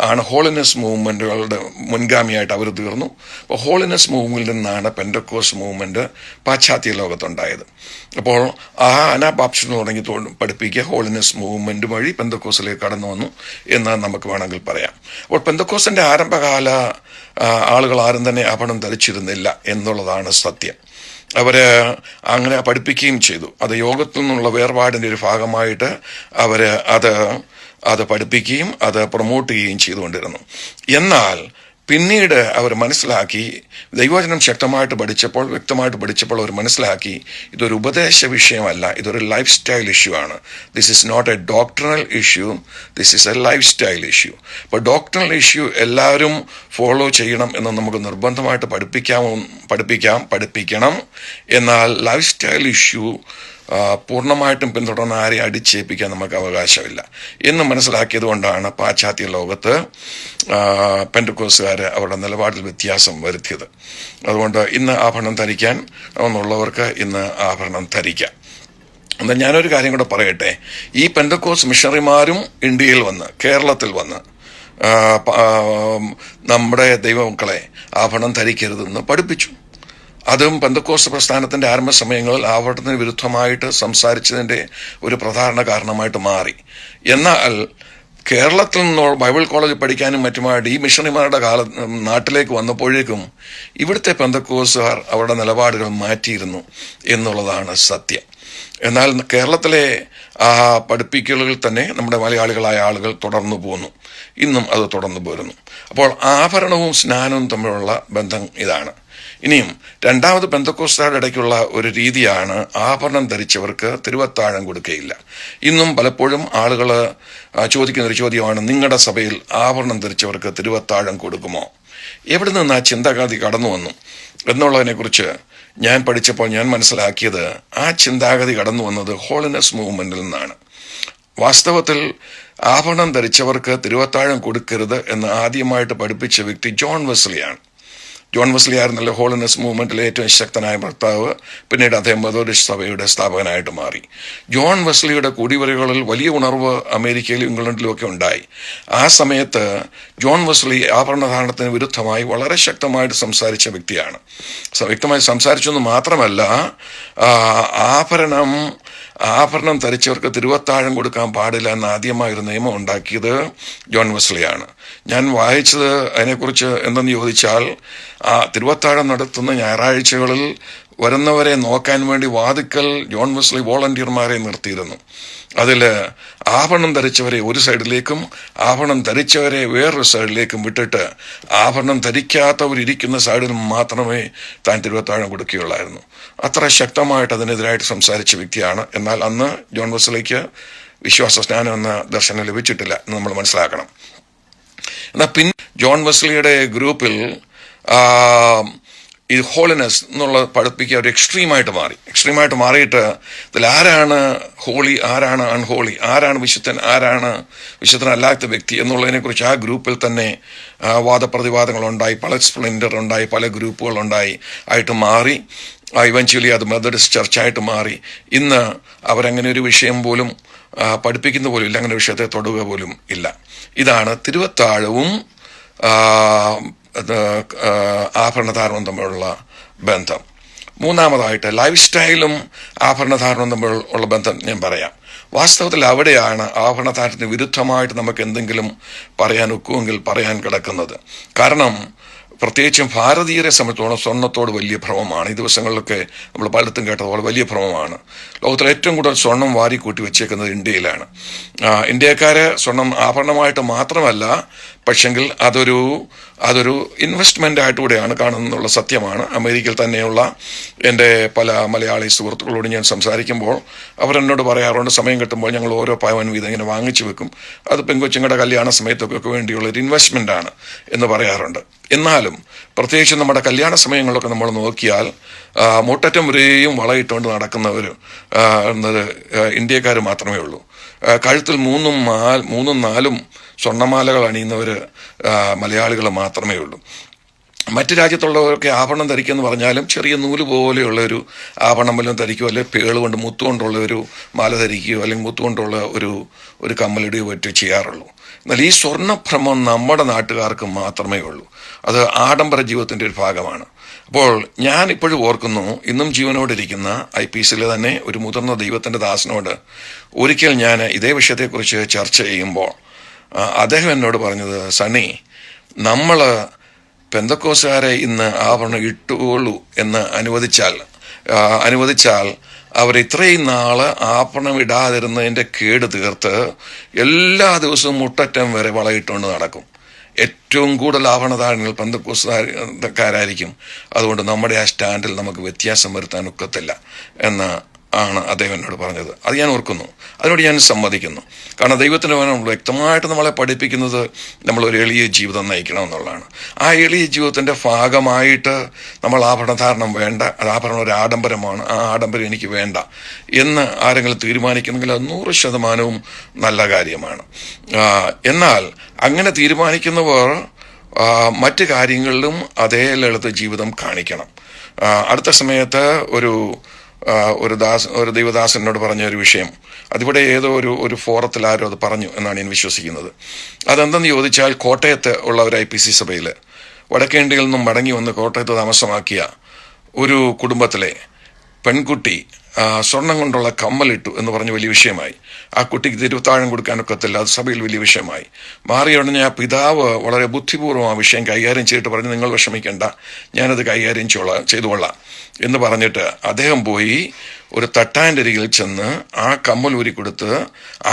S1: ആണ് ഹോളിനെസ് മൂവ്മെൻറ്റുകളുടെ മുൻഗാമിയായിട്ട് അവർ തീർന്നു. അപ്പോൾ ഹോളിനെസ് മൂവ്മെൻറ്റിൽ നിന്നാണ് പെന്തക്കോസ് മൂവ്മെൻറ്റ് പാശ്ചാത്യ ലോകത്തുണ്ടായത്. അപ്പോൾ ആ അനാബാപ്റ്റിസ്റ്റ് തുടങ്ങി പഠിപ്പിക്കുക ഹോളിനെസ് മൂവ്മെൻറ്റ് വഴി പെന്തക്കോസിലേക്ക് കടന്നു വന്നു എന്ന് നമുക്ക് വേണമെങ്കിൽ പറയാം. അപ്പോൾ പെന്തക്കോസിൻ്റെ ആരംഭകാല ആളുകൾ ആരും തന്നെ ആഭരണം ധരിച്ചിരുന്നില്ല എന്നുള്ളതാണ് സത്യം. അവര് അങ്ങനെ പഠിപ്പിക്കുകയും ചെയ്തു. അത് യോഗത്തിൽ നിന്നുള്ള വേർപാടിൻ്റെ ഒരു ഭാഗമായിട്ട് അവര് അത് പഠിപ്പിക്കുകയും അത് പ്രൊമോട്ട് ചെയ്യുകയും ചെയ്തുകൊണ്ടിരുന്നു. എന്നാൽ പിന്നീട് അവർ മനസ്സിലാക്കി, ദൈവവചനം വ്യക്തമായിട്ട് പഠിച്ചപ്പോൾ അവർ മനസ്സിലാക്കി ഇതൊരു ഉപദേശ വിഷയമല്ല, ഇതൊരു ലൈഫ് സ്റ്റൈൽ ഇഷ്യൂ ആണ്. This is not a doctrinal issue, this is a life style issue. അപ്പോൾ ഡോക്ട്രിനൽ ഇഷ്യൂ എല്ലാവരും ഫോളോ ചെയ്യണം എന്ന് നമുക്ക് നിർബന്ധമായിട്ട് പഠിപ്പിക്കണം. എന്നാൽ ലൈഫ് സ്റ്റൈൽ ഇഷ്യൂ പൂർണ്ണമായിട്ടും പിന്തുടർന്ന് ആരെയും അടിച്ചേൽപ്പിക്കാൻ നമുക്ക് അവകാശമില്ല എന്ന് മനസ്സിലാക്കിയത് കൊണ്ടാണ് പാശ്ചാത്യ ലോകത്ത് പെന്തക്കോസ്തുകാർ അവരുടെ നിലപാടിൽ വ്യത്യാസം വരുത്തിയത്. അതുകൊണ്ട് ഇന്ന് ആഭരണം ധരിക്കാൻ എന്നുള്ളവർക്ക് ഇന്ന് ആഭരണം ധരിക്കാം. എന്നാൽ ഞാനൊരു കാര്യം കൂടെ പറയട്ടെ. ഈ പെന്തക്കോസ് മിഷണറിമാരും ഇന്ത്യയിൽ വന്ന്, കേരളത്തിൽ വന്ന് നമ്മുടെ ദൈവമക്കളെ ആഭരണം ധരിക്കരുതെന്ന് പഠിപ്പിച്ചു. അതും പെന്തക്കോസ്ത് പ്രസ്ഥാനത്തിൻ്റെ ആരംഭ സമയങ്ങളിൽ ആഭരണത്തിന് വിരുദ്ധമായിട്ട് സംസാരിച്ചതിൻ്റെ ഒരു പ്രധാന കാരണമായിട്ട് മാറി. എന്നാൽ കേരളത്തിൽ നിന്ന് ബൈബിൾ കോളേജിൽ പഠിക്കാനും മറ്റുമായിട്ട് ഈ മിഷണറിമാരുടെ നാട്ടിലേക്ക് വന്നപ്പോഴേക്കും ഇവിടുത്തെ പെന്തക്കോസ്തുകാർ അവരുടെ നിലപാടുകൾ മാറ്റിയിരുന്നു എന്നുള്ളതാണ് സത്യം. എന്നാൽ കേരളത്തിലെ പഠിപ്പിക്കലുകളിൽ തന്നെ നമ്മുടെ മലയാളികളായ ആളുകൾ തുടർന്നു പോന്നു, ഇന്നും അത് തുടർന്നു പോരുന്നു. അപ്പോൾ ആഭരണവും സ്നാനവും തമ്മിലുള്ള ബന്ധം ഇതാണ്. ഇനിയും രണ്ടാമത് പെന്തക്കോസ്തുകാരുടെ ഇടയ്ക്കുള്ള ഒരു രീതിയാണ് ആഭരണം ധരിച്ചവർക്ക് തിരുവത്താഴം കൊടുക്കുകയില്ല. ഇന്നും പലപ്പോഴും ആളുകൾ ചോദിക്കുന്ന ഒരു ചോദ്യമാണ്, നിങ്ങളുടെ സഭയിൽ ആഭരണം ധരിച്ചവർക്ക് തിരുവത്താഴം കൊടുക്കുമോ? എവിടെ നിന്ന് ആ ചിന്താഗതി കടന്നു വന്നു എന്നുള്ളതിനെക്കുറിച്ച് ഞാൻ പഠിച്ചപ്പോൾ ഞാൻ മനസ്സിലാക്കിയത് ആ ചിന്താഗതി കടന്നു വന്നത് ഹോളിനെസ് മൂവ്മെന്റിൽ നിന്നാണ്. വാസ്തവത്തിൽ ആഭരണം ധരിച്ചവർക്ക് തിരുവത്താഴം കൊടുക്കരുത് എന്ന് ആദ്യമായിട്ട് പഠിപ്പിച്ച വ്യക്തി ജോൺ വെസ്ലിയാണ്. ജോൺ വെസ്ലി ആയിരുന്നല്ലോ ഹോളിനെസ് മൂവ്മെന്റിലെ ഏറ്റവും ശക്തനായ ഭർത്താവ്. പിന്നീട് അദ്ദേഹം മെതോഡിസ്റ്റ് സഭയുടെ സ്ഥാപകനായിട്ട് മാറി. ജോൺ വെസ്ലിയുടെ കുടിവരകളിൽ വലിയ ഉണർവ് അമേരിക്കയിലും ഇംഗ്ലണ്ടിലും ഒക്കെ ഉണ്ടായി. ആ സമയത്ത് ജോൺ വെസ്ലി ആഭരണധാരണത്തിന് വിരുദ്ധമായി വളരെ ശക്തമായിട്ട് സംസാരിച്ച വ്യക്തിയാണ്. വ്യക്തമായി സംസാരിച്ചെന്ന് മാത്രമല്ല, ആഭരണം ധരിച്ചവർക്ക് തിരുവത്താഴം കൊടുക്കാൻ പാടില്ല എന്ന ആദ്യമായൊരു നിയമം ഉണ്ടാക്കിയത് ജോൺ വെസ്ലിയാണ്. ഞാൻ വായിച്ചത് അതിനെക്കുറിച്ച് എന്തെന്ന് ചോദിച്ചാൽ, തിരുവത്താഴം നടത്തുന്ന ഞായറാഴ്ചകളിൽ വരുന്നവരെ നോക്കാൻ വേണ്ടി വാതിക്കൽ ജോൺ വെസ്ലി വോളണ്ടിയർമാരെ നിർത്തിയിരുന്നു. അതിൽ ആഭരണം ധരിച്ചവരെ ഒരു സൈഡിലേക്കും ആഭരണം ധരിച്ചവരെ വേറൊരു സൈഡിലേക്കും വിട്ടിട്ട് ആഭരണം ധരിക്കാത്തവരിയ്ക്കുന്ന സൈഡിൽ മാത്രമേ താൻ തിരുവത്താഴം കൊടുക്കുകയുള്ളായിരുന്നു. അത്ര ശക്തമായിട്ട് അതിനെതിരായിട്ട് സംസാരിച്ച വ്യക്തിയാണ്. എന്നാൽ അന്ന് ജോൺ വെസ്ലിക്ക് വിശ്വാസ സ്നാനം എന്ന ദർശനം ലഭിച്ചിട്ടില്ല എന്ന് നമ്മൾ മനസ്സിലാക്കണം. എന്നാൽ പിന്നെ ജോൺ വെസ്ലിയുടെ ഗ്രൂപ്പിൽ ഈ ഹോളിനെസ് എന്നുള്ള പഠിപ്പിക്കുക ഒരു എക്സ്ട്രീമായിട്ട് മാറിയിട്ട് ഇതിൽ ആരാണ് ഹോളി, ആരാണ് അൺഹോളി, ആരാണ് വിശുദ്ധൻ, ആരാണ് വിശുദ്ധനല്ലാത്ത വ്യക്തി എന്നുള്ളതിനെക്കുറിച്ച് ആ ഗ്രൂപ്പിൽ തന്നെ വാദപ്രതിവാദങ്ങളുണ്ടായി, പല സ്പ്ലിൻഡർ ഉണ്ടായി, പല ഗ്രൂപ്പുകളുണ്ടായി ആയിട്ട് മാറി. ഇവൻച്വലി അത് മെത്തഡിസ്റ്റ് ചർച്ചായിട്ട് മാറി. ഇന്ന് അവരങ്ങനെ ഒരു വിഷയം പോലും പഠിപ്പിക്കുന്ന പോലും ഇല്ല, അങ്ങനെ വിഷയത്തെ തൊടുക പോലും ഇല്ല. ഇതാണ് തിരുവത്താഴവും ആഭരണധാരണവും തമ്മിലുള്ള ബന്ധം. മൂന്നാമതായിട്ട് ലൈഫ് സ്റ്റൈലും ആഭരണധാരണവും തമ്മിലുള്ള ബന്ധം ഞാൻ പറയാം. വാസ്തവത്തിൽ അവിടെയാണ് ആഭരണധാരണത്തിന് വിരുദ്ധമായിട്ട് നമുക്ക് എന്തെങ്കിലും പറയാൻ ഒക്കുമെങ്കിൽ പറയാൻ കിടക്കുന്നത്. കാരണം പ്രത്യേകിച്ചും ഭാരതീയരെ സംബന്ധിച്ചോളം സ്വർണ്ണത്തോട് വലിയ ഭ്രമമാണ്. ഈ ദിവസങ്ങളിലൊക്കെ നമ്മൾ പലയിടത്തും കേട്ടതുപോലെ വലിയ ഭ്രമമാണ്. ലോകത്തിലെ ഏറ്റവും കൂടുതൽ സ്വർണം വാരി കൂട്ടി വെച്ചേക്കുന്നത് ഇന്ത്യയിലാണ്. ഇന്ത്യക്കാര് സ്വർണം ആഭരണമായിട്ട് മാത്രമല്ല, പക്ഷെങ്കിൽ അതൊരു ഇൻവെസ്റ്റ്മെന്റ് ആയിട്ടുകൂടെയാണ് കാണുന്നുള്ള സത്യമാണ്. അമേരിക്കയിൽ തന്നെയുള്ള എൻ്റെ പല മലയാളി സുഹൃത്തുക്കളോട് ഞാൻ സംസാരിക്കുമ്പോൾ അവരെന്നോട് പറയാറുണ്ട്, സമയം കിട്ടുമ്പോൾ ഞങ്ങൾ ഓരോ പവൻ വീതം ഇങ്ങനെ വാങ്ങിച്ചു വെക്കും, അത് പെങ്കൊച്ചുങ്ങളുടെ കല്യാണ സമയത്തൊക്കെ വേണ്ടിയുള്ള ഒരു ഇൻവെസ്റ്റ്മെന്റ് ആണ് എന്ന് പറയാറുണ്ട്. എന്നാലും പ്രത്യേകിച്ച് നമ്മുടെ കല്യാണ സമയങ്ങളിലൊക്കെ നമ്മൾ നോക്കിയാൽ മുട്ടറ്റം വരെയും വളയിട്ടുകൊണ്ട് നടക്കുന്നവർ ഇന്ത്യക്കാർ മാത്രമേ ഉള്ളൂ. കഴുത്തിൽ മൂന്നും നാലും സ്വർണ്ണമാലകൾ അണിയുന്നവർ മലയാളികൾ മാത്രമേ ഉള്ളൂ. മറ്റ് രാജ്യത്തുള്ളവരൊക്കെ ആഭരണം ധരിക്കുമെന്ന് പറഞ്ഞാലും ചെറിയ നൂല് പോലെയുള്ള ഒരു ആഭരണം വല്ലതും ധരിക്കുകയോ, അല്ലെങ്കിൽ പേളുകൊണ്ട് മുത്തുകൊണ്ടുള്ള ഒരു മാല ധരിക്കുകയോ, അല്ലെങ്കിൽ മുത്തുകൊണ്ടുള്ള ഒരു കമ്മലിടുകയോ പറ്റി ചെയ്യാറുള്ളൂ. എന്നാൽ ഈ സ്വർണ്ണഭ്രമം നമ്മുടെ നാട്ടുകാർക്ക് മാത്രമേ ഉള്ളൂ. അത് ആഡംബര ജീവിതത്തിൻ്റെ ഒരു ഭാഗമാണ്. അപ്പോൾ ഞാൻ ഇപ്പോഴും ഓർക്കുന്നു, ഇന്നും ജീവനോടിരിക്കുന്ന IPCയിലെ തന്നെ ഒരു മുതിർന്ന ദൈവത്തിൻ്റെ ദാസനോട് ഒരിക്കൽ ഞാൻ ഇതേ വിഷയത്തെക്കുറിച്ച് ചർച്ച ചെയ്യുമ്പോൾ അദ്ദേഹം എന്നോട് പറഞ്ഞത്, സണ്ണി, നമ്മൾ പെന്തക്കോസുകാരെ ഇന്ന് ആഭരണം ഇട്ടുകൊള്ളൂ എന്ന് അനുവദിച്ചാൽ അവർ ഇത്രയും നാള് ആഭരണം ഇടാതിരുന്നതിൻ്റെ കേട് തീർത്ത് എല്ലാ ദിവസവും മുട്ടറ്റം വരെ വളയിട്ടുകൊണ്ട് നടക്കും. ഏറ്റവും കൂടുതൽ ആഭരണധാരങ്ങൾ പെന്തക്കോസുകാരായിരിക്കും. അതുകൊണ്ട് നമ്മുടെ ആ സ്റ്റാൻഡിൽ നമുക്ക് വ്യത്യാസം വരുത്താൻ ഒക്കത്തില്ല എന്ന് ആണ് അദ്ദേഹം എന്നോട് പറഞ്ഞത്. അത് ഞാൻ ഓർക്കുന്നു, അതിനോട് ഞാൻ സമ്മതിക്കുന്നു. കാരണം ദൈവത്തിൻ്റെ വചനം വ്യക്തമായിട്ട് നമ്മളെ പഠിപ്പിക്കുന്നത് നമ്മളൊരു എളിയ ജീവിതം നയിക്കണം എന്നുള്ളതാണ്. ആ എളിയ ജീവിതത്തിൻ്റെ ഭാഗമായിട്ട് നമ്മൾ ആഭരണധാരണം വേണ്ട, അത് ആഭരണം ഒരു ആഡംബരമാണ്, ആ ആഡംബരം എനിക്ക് വേണ്ട എന്ന് ആരെങ്കിലും തീരുമാനിക്കുന്നെങ്കിൽ അത് 100% നല്ല കാര്യമാണ്. എന്നാൽ അങ്ങനെ തീരുമാനിക്കുന്നവർ മറ്റ് കാര്യങ്ങളിലും അതേ ലളിത ജീവിതം കാണിക്കണം. അടുത്ത സമയത്ത് ഒരു ദൈവദാസനോട് പറഞ്ഞ ഒരു വിഷയം, അതിവിടെ ഏതോ ഒരു ഫോറത്തിൽ ആരോ അത് പറഞ്ഞു എന്നാണ് ഞാൻ വിശ്വസിക്കുന്നത്. അതെന്തെന്ന് ചോദിച്ചാൽ, കോട്ടയത്ത് ഉള്ള ഒരു IPC സഭയിൽ വടക്കേ ഇന്ത്യയിൽ നിന്നും മടങ്ങി വന്ന് കോട്ടയത്ത് താമസമാക്കിയ ഒരു കുടുംബത്തിലെ പെൺകുട്ടി സ്വർണം കൊണ്ടുള്ള കമ്മലിട്ടു എന്ന് പറഞ്ഞ് വലിയ വിഷയമായി. ആ കുട്ടിക്ക് തിരുവത്താഴം കൊടുക്കാനൊക്കത്തില്ല, അത് സഭയിൽ വലിയ വിഷയമായി. മാറിയ ഉടനെ ആ പിതാവ് വളരെ ബുദ്ധിപൂർവ്വം ആ വിഷയം കൈകാര്യം ചെയ്തിട്ട് പറഞ്ഞു, നിങ്ങൾ വിഷമിക്കേണ്ട, ഞാനത് കൈകാര്യം ചെയ്തുകൊള്ളാം എന്ന് പറഞ്ഞിട്ട് അദ്ദേഹം പോയി ഒരു തട്ടാൻ്റെ അരികിൽ ചെന്ന് ആ കമ്മൽ ഊരി കൊടുത്ത്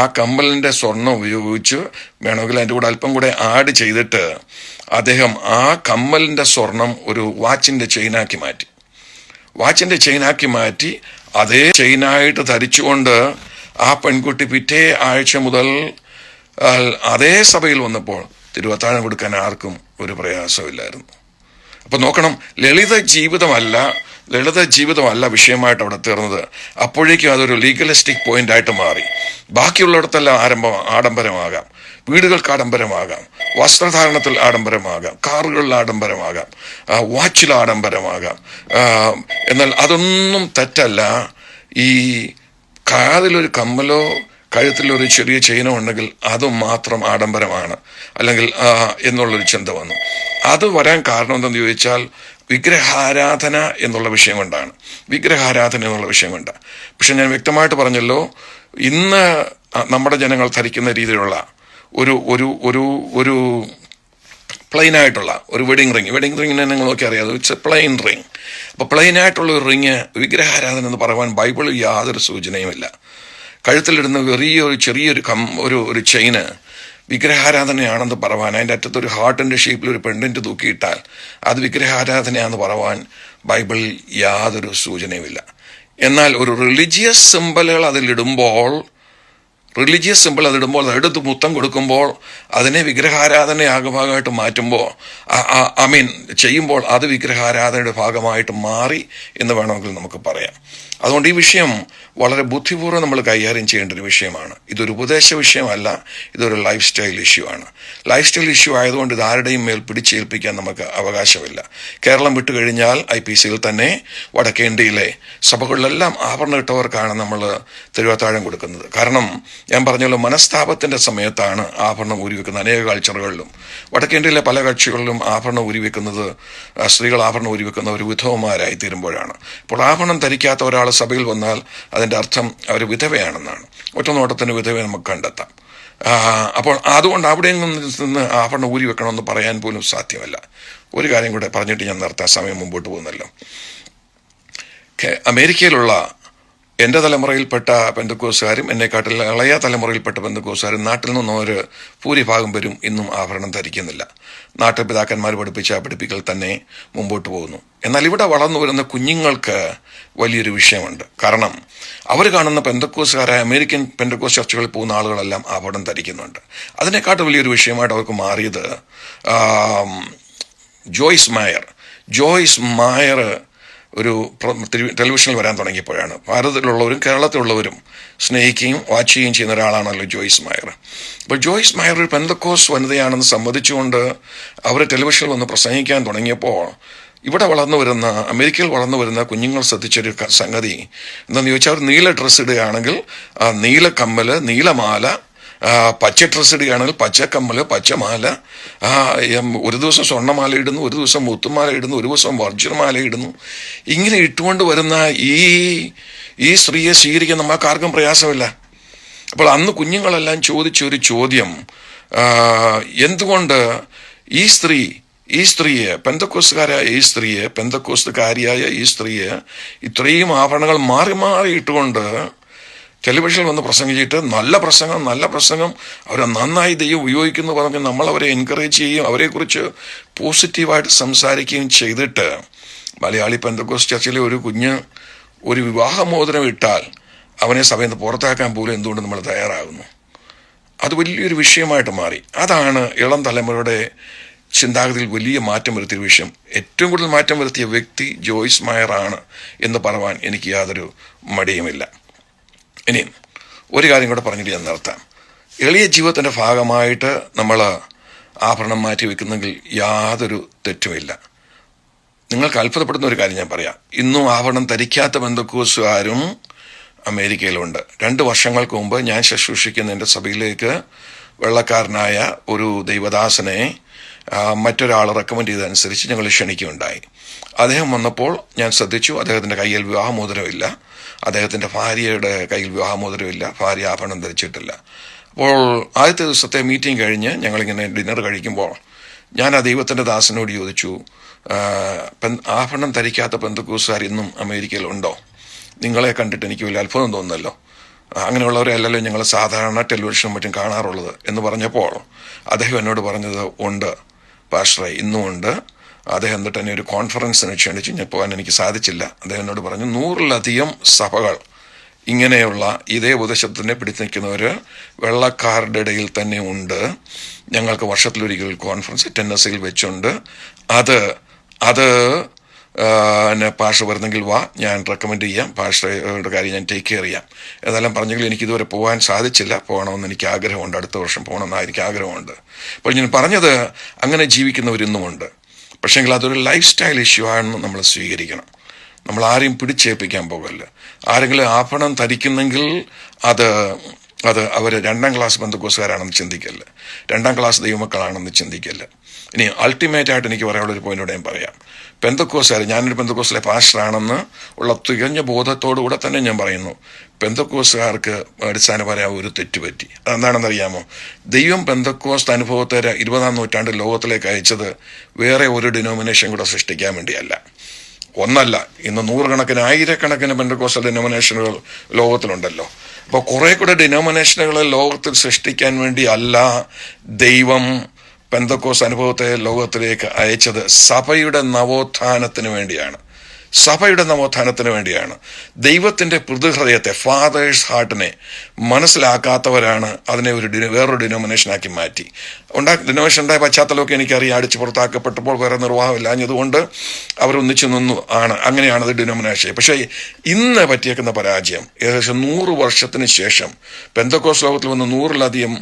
S1: ആ കമ്മലിൻ്റെ സ്വർണം ഉപയോഗിച്ച് വേണമെങ്കിൽ അതിൻ്റെ കൂടെ അല്പം കൂടെ ആഡ് ചെയ്തിട്ട് അദ്ദേഹം ആ കമ്മലിൻ്റെ സ്വർണം ഒരു വാച്ചിൻ്റെ ചെയിനാക്കി മാറ്റി അതേ ചെയിനായിട്ട് ധരിച്ചുകൊണ്ട് ആ പെൺകുട്ടി പിറ്റേ ആഴ്ച മുതൽ അതേ സഭയിൽ വന്നപ്പോൾ തിരുവത്താഴം കൊടുക്കാൻ ആർക്കും ഒരു പ്രയാസമില്ലായിരുന്നു. അപ്പൊ നോക്കണം, ലളിത ജീവിതമല്ല വിഷയമായിട്ട് അവിടെ തീർന്നത്. അപ്പോഴേക്കും അതൊരു ലീഗലിസ്റ്റിക് പോയിന്റ് ആയിട്ട് മാറി. ബാക്കിയുള്ളിടത്തെല്ലാം ആഡംബരമാകാം, വീടുകൾക്ക് ആഡംബരമാകാം, വസ്ത്രധാരണത്തിൽ ആഡംബരമാകാം, കാറുകളിൽ ആഡംബരമാകാം, വാച്ചിൽ ആഡംബരമാകാം. എന്നാൽ അതൊന്നും തെറ്റല്ല. ഈ കാതിലൊരു കമ്മലോ കഴുത്തിലൊരു ചെറിയ ചെയിനോ ഉണ്ടെങ്കിൽ അതും മാത്രം ആഡംബരമാണ് അല്ലെങ്കിൽ എന്നുള്ളൊരു ചിന്ത വന്നു. അത് വരാൻ കാരണം എന്തെന്ന് ചോദിച്ചാൽ വിഗ്രഹാരാധന എന്നുള്ള വിഷയം കൊണ്ടാണ്. പക്ഷെ ഞാൻ വ്യക്തമായിട്ട് പറഞ്ഞല്ലോ, ഇന്ന് നമ്മുടെ ജനങ്ങൾ ധരിക്കുന്ന രീതിയിലുള്ള ഒരു പ്ലെയിൻ ആയിട്ടുള്ള ഒരു വെഡിങ് റിങ്ങിനെ നിങ്ങളൊക്കെ അറിയാം, ഇറ്റ്സ് എ പ്ലെയിൻ റിങ്. അപ്പോൾ പ്ലെയിൻ ആയിട്ടുള്ള ഒരു റിങ് വിഗ്രഹാരാധന എന്ന് പറയാൻ ബൈബിളിൽ യാതൊരു സൂചനയുമില്ല. കഴുത്തിലിടുന്ന ചെറിയൊരു ചെയിന് വിഗ്രഹാരാധനയാണെന്ന് പറവാൻ, അതിൻ്റെ അറ്റത്തൊരു ഹാർട്ടിൻ്റെ ഷേപ്പിൽ ഒരു പെണ്ണിൻ്റെ തൂക്കിയിട്ടാൽ അത് വിഗ്രഹാരാധനയാണെന്ന് പറവാൻ ബൈബിളിൽ യാതൊരു സൂചനയുമില്ല. എന്നാൽ ഒരു റിലീജിയസ് സിമ്പലുകൾ അതിലിടുമ്പോൾ അതെടുത്ത് മുത്തം കൊടുക്കുമ്പോൾ അതിനെ വിഗ്രഹാരാധനയാകഭാഗമായിട്ട് മാറ്റുമ്പോൾ ചെയ്യുമ്പോൾ അത് വിഗ്രഹാരാധനയുടെ ഭാഗമായിട്ട് മാറി എന്ന് വേണമെങ്കിൽ നമുക്ക് പറയാം. അതുകൊണ്ട് ഈ വിഷയം വളരെ ബുദ്ധിപൂർവ്വം നമ്മൾ കൈകാര്യം ചെയ്യേണ്ട ഒരു വിഷയമാണ്. ഇതൊരു ഉപദേശ വിഷയമല്ല, ഇതൊരു ലൈഫ് സ്റ്റൈൽ ഇഷ്യൂ ആണ്. ലൈഫ് സ്റ്റൈൽ ഇഷ്യൂ ആയതുകൊണ്ട് ഇത് ആരുടെയും മേൽ പിടിച്ചേൽപ്പിക്കാൻ നമുക്ക് അവകാശമില്ല. കേരളം വിട്ടുകഴിഞ്ഞാൽ IPCയിൽ തന്നെ വടക്കേ ഇന്ത്യയിലെ സഭകളിലെല്ലാം ആഭരണം ഇട്ടവർക്കാണ് നമ്മൾ തിരുവത്താഴം കൊടുക്കുന്നത്. കാരണം ഞാൻ പറഞ്ഞല്ലോ, മനസ്താപത്തിൻ്റെ സമയത്താണ് ആഭരണം ഊരിവെക്കുന്നത്. അനേക കൾച്ചറുകളിലും വടക്കേ ഇന്ത്യയിലെ പല കക്ഷികളിലും ആഭരണം ഊരിവെക്കുന്നത്, സ്ത്രീകൾ ആഭരണം ഊരിവെക്കുന്ന ഒരു വിധവമാരായി തീരുമ്പോഴാണ്. അപ്പോൾ ആഭരണം ധരിക്കാത്ത ഒരാൾ സഭയിൽ വന്നാൽ അതിൻ്റെ അർത്ഥം അവർ വിധവയാണെന്നാണ്. ഒറ്റ നോട്ടത്തിന് വിധവയെ നമുക്ക് കണ്ടെത്താം. അപ്പോൾ അതുകൊണ്ട് അവിടെ നിന്ന് ആഭരണം ഊരി വെക്കണമെന്ന് പറയാൻ പോലും സാധ്യമല്ല. ഒരു കാര്യം കൂടെ പറഞ്ഞിട്ട് ഞാൻ നിർത്താൻ, സമയം മുമ്പോട്ട് പോകുന്നല്ലോ. അമേരിക്കയിലുള്ള എൻ്റെ തലമുറയിൽപ്പെട്ട പെന്തക്കോസ്തുകാരും എന്നെക്കാട്ടിൽ ഇളയ തലമുറയിൽപ്പെട്ട പെന്തക്കോസ്തുകാരും നാട്ടിൽ നിന്നും ഒരു ഭൂരിഭാഗം പേരും ഇന്നും ആഭരണം ധരിക്കുന്നില്ല. നാട്ടുപിതാക്കന്മാർ പഠിപ്പിച്ച പഠിപ്പിക്കൽ തന്നെ മുമ്പോട്ട് പോകുന്നു. എന്നാൽ ഇവിടെ വളർന്നു വരുന്ന കുഞ്ഞുങ്ങൾക്ക് വലിയൊരു വിഷയമുണ്ട്. കാരണം അവർ കാണുന്ന പെന്തക്കോസ്തുകാരായ അമേരിക്കൻ പെന്തക്കോസ് ചർച്ചുകളിൽ പോകുന്ന ആളുകളെല്ലാം ആഭരണം ധരിക്കുന്നുണ്ട്. അതിനെക്കാട്ടും വലിയൊരു വിഷയമായിട്ട് അവർക്ക് മാറിയത് ജോയ്സ് മായർ ഒരു ടെലിവിഷനിൽ വരാൻ തുടങ്ങിയപ്പോഴാണ്. ഭാരതത്തിലുള്ളവരും കേരളത്തിലുള്ളവരും സ്നേഹിക്കുകയും വാച്ച് ചെയ്യുകയും ചെയ്യുന്ന ഒരാളാണല്ലോ ജോയ്സ് മായർ. അപ്പോൾ ജോയ്സ് മായർ ഒരു പെന്തക്കോസ് വനിതയാണെന്ന് സമ്മതിച്ചുകൊണ്ട് അവർ ടെലിവിഷനിൽ വന്ന് പ്രസംഗിക്കാൻ തുടങ്ങിയപ്പോൾ ഇവിടെ അമേരിക്കയിൽ വളർന്നു വരുന്ന കുഞ്ഞുങ്ങൾ ശ്രദ്ധിച്ചൊരു സംഗതി എന്താണെന്ന് ചോദിച്ചാൽ, അവർ നീല ഡ്രസ്സ് ഇടുകയാണെങ്കിൽ നീല കമ്മല്, നീലമാല, പച്ച ഡ്രസ്സ് ഇടുകയാണെങ്കിൽ പച്ചക്കമ്മല്, പച്ചമാല, ഒരു ദിവസം സ്വർണ്ണമാല ഇടുന്നു, ഒരു ദിവസം മുത്തുമാല ഇടുന്നു, ഒരു ദിവസം വർജ്ജമാല ഇടുന്നു. ഇങ്ങനെ ഇട്ടുകൊണ്ട് വരുന്ന ഈ സ്ത്രീയെ സ്വീകരിക്കാൻ നമ്മൾക്ക് ആർക്കും പ്രയാസമില്ല. അപ്പോൾ അന്ന് കുഞ്ഞുങ്ങളെല്ലാം ചോദിച്ചൊരു ചോദ്യം, എന്തുകൊണ്ട് ഈ സ്ത്രീയെ പെന്തക്കോസ്തുകാരിയായ ഈ സ്ത്രീയെ ഇത്രയും ആഭരണങ്ങൾ മാറി മാറി ഇട്ടുകൊണ്ട് ടെലിവിഷനിൽ വന്ന് പ്രസംഗിച്ചിട്ട് നല്ല പ്രസംഗം അവരെ നന്നായി ദൈവം ഉപയോഗിക്കുന്നു പറഞ്ഞ് നമ്മളവരെ എൻകറേജ് ചെയ്യുകയും അവരെക്കുറിച്ച് പോസിറ്റീവായിട്ട് സംസാരിക്കുകയും ചെയ്തിട്ട് മലയാളി പെന്തക്കോസ് ചർച്ചിലെ ഒരു കുഞ്ഞ് ഒരു വിവാഹമോചനം ഇട്ടാൽ അവനെ സഭയിൽ നിന്ന് പുറത്താക്കാൻ പോലും എന്തുകൊണ്ട് നമ്മൾ തയ്യാറാകുന്നു? അത് വലിയൊരു വിഷയമായിട്ട് മാറി. അതാണ് ഇളം തലമുറയുടെ ചിന്താഗതിയിൽ വലിയ മാറ്റം വരുത്തിയ വിഷയം. ഏറ്റവും കൂടുതൽ മാറ്റം വരുത്തിയ വ്യക്തി ജോയ്സ് മായർ ആണ് എന്ന് പറയാൻ എനിക്ക് യാതൊരു മടിയുമില്ല. ഇനിയും ഒരു കാര്യം കൂടെ പറഞ്ഞിട്ട് ഞാൻ നിർത്താം. എളിയ ജീവിതത്തിൻ്റെ ഭാഗമായിട്ട് നമ്മൾ ആഭരണം മാറ്റി വെക്കുന്നെങ്കിൽ യാതൊരു തെറ്റുമില്ല. നിങ്ങൾക്ക് അത്ഭുതപ്പെടുന്ന ഒരു കാര്യം ഞാൻ പറയാം. ഇന്നും ആഭരണം ധരിക്കാത്ത പെന്തക്കോസ്തുകാരും അമേരിക്കയിലുണ്ട്. 2 വർഷങ്ങൾക്ക് മുമ്പ് ഞാൻ ശുശ്രൂഷിക്കുന്ന എൻ്റെ സഭയിലേക്ക് വെള്ളക്കാരനായ ഒരു ദൈവദാസനെ മറ്റൊരാൾ റെക്കമെൻഡ് ചെയ്തതനുസരിച്ച് ഞങ്ങൾ ക്ഷണിക്കുകയുണ്ടായി. അദ്ദേഹം വന്നപ്പോൾ ഞാൻ ശ്രദ്ധിച്ചു, അദ്ദേഹത്തിൻ്റെ കയ്യിൽ വിവാഹമോതിരമില്ല, അദ്ദേഹത്തിൻ്റെ ഭാര്യയുടെ കയ്യിൽ വിവാഹമോതിരമില്ല, ഭാര്യ ആഭരണം ധരിച്ചിട്ടില്ല. അപ്പോൾ ആദ്യത്തെ ദിവസത്തെ മീറ്റിംഗ് കഴിഞ്ഞ് ഞങ്ങളിങ്ങനെ ഡിന്നർ കഴിക്കുമ്പോൾ ഞാൻ ആ ദൈവത്തിൻ്റെ ദാസനോട് ചോദിച്ചു, ആഭരണം ധരിക്കാത്ത പെന്തക്കോസ്തുകാർ ഇന്നും അമേരിക്കയിലുണ്ടോ? നിങ്ങളെ കണ്ടിട്ട് എനിക്ക് വലിയ അത്ഭുതം തോന്നുന്നല്ലോ, അങ്ങനെയുള്ളവരെയല്ലല്ലോ ഞങ്ങൾ സാധാരണ ടെലിവിഷനും മറ്റും കാണാറുള്ളത് എന്ന് പറഞ്ഞപ്പോൾ അദ്ദേഹം എന്നോട് പറഞ്ഞത്, ഉണ്ട് പാസ്റ്ററെ, ഇന്നും ഉണ്ട്. അദ്ദേഹം എന്നിട്ട് തന്നെ ഒരു കോൺഫറൻസിന് ക്ഷണിച്ചു. ഞാൻ പോകാൻ എനിക്ക് സാധിച്ചില്ല. അദ്ദേഹം എന്നോട് പറഞ്ഞു, 100-ലധികം സഭകൾ ഇങ്ങനെയുള്ള ഇതേ ഉപദേശത്തിനെ പിടിച്ചു നിൽക്കുന്നവർ വെള്ളക്കാരുടെ ഇടയിൽ തന്നെ ഉണ്ട്. ഞങ്ങൾക്ക് വർഷത്തിലൊരിക്കൽ കോൺഫറൻസ് ടെന്നസിയിൽ വെച്ചുണ്ട്. അത് പാസ്റ്റർ വരുന്നെങ്കിൽ വാ, ഞാൻ റെക്കമെൻഡ് ചെയ്യാം, പാസ്റ്ററുടെ കാര്യം ഞാൻ ടേക്ക് കെയർ ചെയ്യാം എന്നെല്ലാം പറഞ്ഞെങ്കിൽ എനിക്കിതുവരെ പോകാൻ സാധിച്ചില്ല. പോകണമെന്ന് എനിക്ക് ആഗ്രഹമുണ്ട്, അടുത്ത വർഷം പോകണമെന്ന് എനിക്ക് ആഗ്രഹമുണ്ട്. അപ്പോൾ ഞാൻ പറഞ്ഞത്, അങ്ങനെ ജീവിക്കുന്നവരിന്നുമുണ്ട്. പക്ഷേങ്കിൽ അതൊരു ലൈഫ് സ്റ്റൈൽ ഇഷ്യൂ ആണെന്ന് നമ്മൾ സ്വീകരിക്കണം. നമ്മൾ ആരെയും പിടിച്ചേൽപ്പിക്കാൻ പോകല്ല. ആരെങ്കിലും ആഭരണം ധരിക്കുന്നെങ്കിൽ അത് അവർ 2ാം ക്ലാസ് പെന്തക്കോസ്തുകാരാണെന്ന് ചിന്തിക്കല്ല, 2ാം ക്ലാസ് ദൈവമക്കളാണെന്ന് ചിന്തിക്കല്ല. ഇനി അൾട്ടിമേറ്റായിട്ട് എനിക്ക് പറയാനുള്ളൊരു പോയിന്റോടെ ഞാൻ പറയാം. പെന്തക്കോസ്തുകാർ, ഞാനൊരു പെന്തക്കോസ്തിലെ പാസ്റ്ററാണെന്ന് ഉള്ള തികഞ്ഞ ബോധത്തോടുകൂടെ തന്നെ ഞാൻ പറയുന്നു, പെന്തക്കോസ്തുകാർക്ക് അടിസ്ഥാനപരമായ ഒരു തെറ്റുപറ്റി. അതെന്താണെന്നറിയാമോ? ദൈവം പെന്തക്കോസ്ത് അനുഭവത്തെ 20-ാം നൂറ്റാണ്ട് ലോകത്തിലേക്ക് അയച്ചത് വേറെ ഒരു ഡിനോമിനേഷൻ കൂടെ സൃഷ്ടിക്കാൻ വേണ്ടിയല്ല. ഒന്നല്ല, ഇന്ന് 100 ആയിരക്കണക്കിന് പെന്തക്കോസ്റ്റൽ ഡിനോമിനേഷനുകൾ ലോകത്തിലുണ്ടല്ലോ. അപ്പോൾ കുറെ കൂടെ ഡിനോമിനേഷനുകളെ ലോകത്തിൽ സൃഷ്ടിക്കാൻ വേണ്ടി അല്ല ദൈവം പെന്തക്കോസ് അനുഭവത്തെ ലോകത്തിലേക്ക് അയച്ചത്. സഭയുടെ നവോത്ഥാനത്തിന് വേണ്ടിയാണ്. ദൈവത്തിൻ്റെ പിതൃഹൃദയത്തെ, ഫാദേഴ്സ് ഹാർട്ടിനെ മനസ്സിലാക്കാത്തവരാണ് അതിനെ വേറൊരു ഡിനോമിനേഷനാക്കി മാറ്റി. ഡിനോമിനേഷൻ ഉണ്ടായ പശ്ചാത്തലമൊക്കെ എനിക്കറിയാം. അടിച്ച് പുറത്താക്കപ്പെട്ടപ്പോൾ വേറെ നിർവാഹമില്ലാഞ്ഞതുകൊണ്ട് അവരൊന്നിച്ചു നിന്നു അങ്ങനെയാണ് അത് ഡിനോമിനേഷൻ. പക്ഷേ ഇന്ന് പറ്റിയേക്കുന്ന പരാജയം, ഏകദേശം 100 വർഷത്തിന് ശേഷം പെന്തക്കോസ് ലോകത്തിൽ വന്ന് 100-ലധികം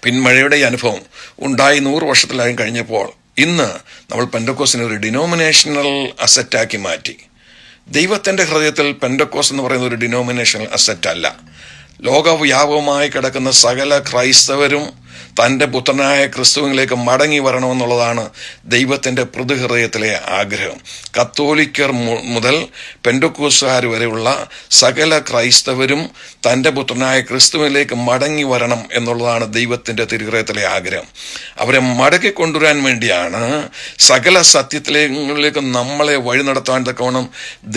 S1: പിന്മഴയുടെ അനുഭവം ഉണ്ടായി 100 വർഷത്തിലായും കഴിഞ്ഞപ്പോൾ ഇന്ന് നമ്മൾ പെന്തക്കോസിനെ ഒരു ഡിനോമിനേഷണൽ അസറ്റാക്കി മാറ്റി. ദൈവത്തിൻ്റെ ഹൃദയത്തിൽ പെന്തക്കോസ് എന്ന് പറയുന്ന ഒരു ഡിനോമിനേഷണൽ അസറ്റ് അല്ല. ലോകവ്യാപകമായി കിടക്കുന്ന സകല ക്രൈസ്തവരും തൻ്റെ പുത്രനായ ക്രിസ്തുവിലേക്ക് മടങ്ങി വരണമെന്നുള്ളതാണ് ദൈവത്തിൻ്റെ പ്രതിഹൃദയത്തിലെ ആഗ്രഹം. കത്തോലിക്കർ മുതൽ പെന്തക്കോസ്തുകാർ വരെയുള്ള സകല ക്രൈസ്തവരും തൻ്റെ പുത്രനായ ക്രിസ്തുവിലേക്ക് മടങ്ങി വരണം എന്നുള്ളതാണ് ദൈവത്തിൻ്റെ തിരുഹൃദയത്തിലെ ആഗ്രഹം. അവരെ മടക്കി കൊണ്ടുവരാൻ വേണ്ടിയാണ് സകല സത്യത്തിലേക്ക് നമ്മളെ വഴി നടത്താൻ തക്കവണ്ണം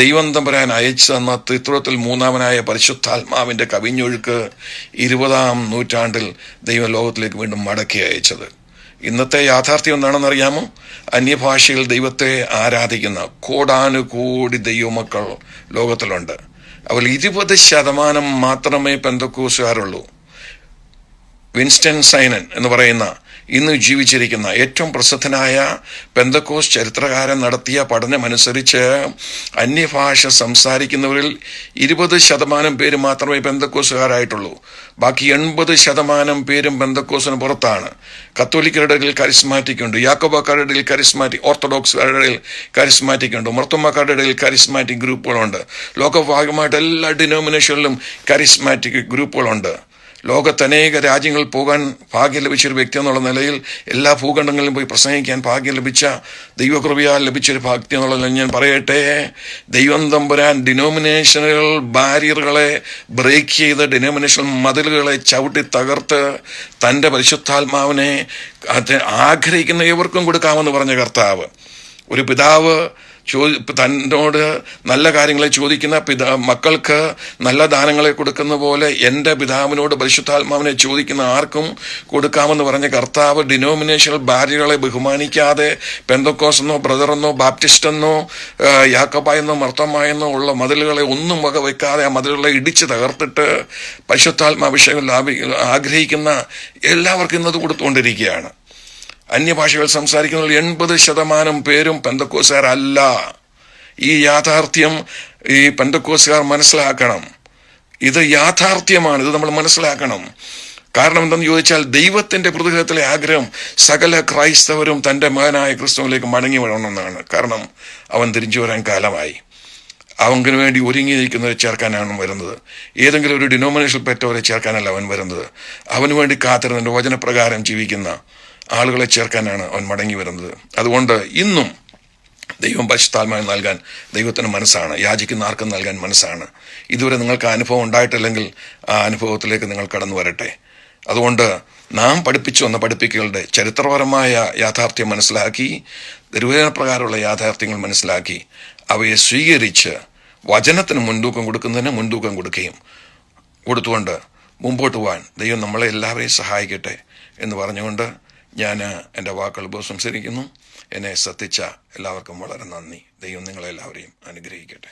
S1: ദൈവം തമ്പുരാൻ അയച്ചു തന്ന ത്രിത്വത്തിൽ മൂന്നാമനായ പരിശുദ്ധാത്മാവിൻ്റെ കവിഞ്ഞൊഴുക്ക് 20-ാം നൂറ്റാണ്ടിൽ ദൈവം ലോകത്തിലേക്ക് വീണ്ടും മടക്കി അയച്ചത്. ഇന്നത്തെ യാഥാർത്ഥ്യം എന്താണെന്നറിയാമോ? അന്യഭാഷയിൽ ദൈവത്തെ ആരാധിക്കുന്ന കോടാനുകോടി ദൈവമക്കൾ ലോകത്തിലുണ്ട്. അവൽ 20% മാത്രമേ പെന്തക്കോസ്തുകാരുള്ളൂ. വിൻസ്റ്റൺ സൈനൻ എന്ന് പറയുന്ന ഇന്ന് ജീവിച്ചിരിക്കുന്ന ഏറ്റവും പ്രസിദ്ധനായ പെന്തക്കോസ് ചരിത്രകാരൻ നടത്തിയ പഠനമനുസരിച്ച് അന്യഭാഷ സംസാരിക്കുന്നവരിൽ 20% പേര് മാത്രമേ പെന്തക്കോസുകാരായിട്ടുള്ളൂ. ബാക്കി 80% പേരും പെന്തക്കോസിന് പുറത്താണ്. കത്തോലിക്കരുടെ ഇടയിൽ കരിസ്മാറ്റിക് ഉണ്ട്, യാക്കോബക്കാരുടെ ഇടയിൽ കരിസ്മാറ്റിക്, ഓർത്തഡോക്സുകാരുടെ ഇടയിൽ കരിസ്മാറ്റിക് ഉണ്ട്, മർത്തോമാക്കാരുടെ ഇടയിൽ കരിസ്മാറ്റിക് ഗ്രൂപ്പുകളുണ്ട്. ലോകഭാഗമായിട്ട് എല്ലാ ഡിനോമിനേഷനിലും കരിസ്മാറ്റിക് ഗ്രൂപ്പുകളുണ്ട്. ലോകത്തനേക രാജ്യങ്ങളിൽ പോകാൻ ഭാഗ്യം ലഭിച്ചൊരു വ്യക്തി എന്നുള്ള നിലയിൽ എല്ലാ ഭൂഖണ്ഡങ്ങളിലും പോയി പ്രസംഗിക്കാൻ ഭാഗ്യം ലഭിച്ച ദൈവകൃപയാൽ ലഭിച്ചൊരു ഭാഗ്യം എന്നുള്ള നിലയിൽ ഞാൻ പറയട്ടെ, ദൈവം തമ്പുരാൻ ഡിനോമിനേഷനുകൾ ബാരിയറുകളെ ബ്രേക്ക് ചെയ്ത് ഡിനോമിനേഷൻ മതിലുകളെ ചവിട്ടി തകർത്ത് തൻ്റെ പരിശുദ്ധാത്മാവിനെ ആഗ്രഹിക്കുന്ന ഏവർക്കും കൊടുക്കാമെന്ന് പറഞ്ഞ കർത്താവ്. ഒരു പിതാവ് തന്നോട് നല്ല കാര്യങ്ങളെ ചോദിക്കുന്ന മക്കൾക്ക് നല്ല ദാനങ്ങളെ കൊടുക്കുന്ന പോലെ എൻ്റെ പിതാവിനോട് പരിശുദ്ധാത്മാവിനെ ചോദിക്കുന്ന ആർക്കും കൊടുക്കാമെന്ന് പറഞ്ഞ കർത്താവ് ഡിനോമിനേഷണൽ ബാരിയറുകളെ ബഹുമാനിക്കാതെ പെന്തക്കോസെന്നോ ബ്രദറെന്നോ ബാപ്റ്റിസ്റ്റെന്നോ യാക്കോബായെന്നോ മർത്തോമായെന്നോ ഉള്ള മതിലുകളെ ഒന്നും വകവെക്കാതെ ആ മതിലുകളെ ഇടിച്ച് തകർത്തിട്ട് പരിശുദ്ധാത്മാഭിഷേകം ആഗ്രഹിക്കുന്ന എല്ലാവർക്കും ഇന്നത് കൊടുത്തുകൊണ്ടിരിക്കുകയാണ്. അന്യഭാഷകൾ സംസാരിക്കുന്നതിൽ 80% പേരും പെന്തക്കോസുകാരല്ല. ഈ യാഥാർത്ഥ്യം ഈ പെന്തക്കോസുകാർ മനസ്സിലാക്കണം. ഇത് യാഥാർത്ഥ്യമാണ്, ഇത് നമ്മൾ മനസ്സിലാക്കണം. കാരണം എന്തെന്ന് ചോദിച്ചാൽ ദൈവത്തിൻ്റെ പ്രതിഹൃദയത്തിലെ ആഗ്രഹം സകല ക്രൈസ്തവരും തൻ്റെ മകനായ ക്രിസ്തുവിലേക്ക് മടങ്ങി വരണമെന്നാണ്. കാരണം അവൻ തിരിച്ചു വരാൻ കാലമായി. അവന് വേണ്ടി ഒരുങ്ങിയിരിക്കുന്നവരെ ചേർക്കാനാണ് വരുന്നത്. ഏതെങ്കിലും ഒരു ഡിനോമിനേഷനിൽ പെറ്റവരെ ചേർക്കാനല്ല അവൻ വരുന്നത്. അവന് വേണ്ടി കാത്തിരുന്ന വചനപ്രകാരം ജീവിക്കുന്ന ആളുകളെ ചേർക്കാനാണ് അവൻ മടങ്ങി വരുന്നത്. അതുകൊണ്ട് ഇന്നും ദൈവം പരിശുദ്ധാത്മാവിനെ നൽകാൻ ദൈവത്തിന് മനസ്സാണ്, യാചിക്കുന്ന ആർക്കും നൽകാൻ മനസ്സാണ്. ഇതുവരെ നിങ്ങൾക്ക് അനുഭവം ഉണ്ടായിട്ടില്ലെങ്കിൽ ആ അനുഭവത്തിലേക്ക് നിങ്ങൾ കടന്നു വരട്ടെ. അതുകൊണ്ട് നാം പഠിപ്പിച്ചു വന്ന പഠിപ്പിക്കലുടെ ചരിത്രപരമായ യാഥാർത്ഥ്യം മനസ്സിലാക്കി, ദൈവപ്രകാരമുള്ള യാഥാർത്ഥ്യങ്ങൾ മനസ്സിലാക്കി അവയെ സ്വീകരിച്ച് വചനത്തിന് മുൻതൂക്കം കൊടുക്കുന്നതിന് മുൻതൂക്കം കൊടുത്തുകൊണ്ട് മുമ്പോട്ട് പോകാൻ ദൈവം നമ്മളെ എല്ലാവരെയും സഹായിക്കട്ടെ എന്ന് പറഞ്ഞുകൊണ്ട് ഞാൻ എൻ്റെ വാക്കുകൾ ഉപസംഹരിക്കുന്നു. എന്നെ ശ്രദ്ധിച്ച എല്ലാവർക്കും വളരെ നന്ദി. ദൈവം നിങ്ങളെല്ലാവരെയും അനുഗ്രഹിക്കട്ടെ.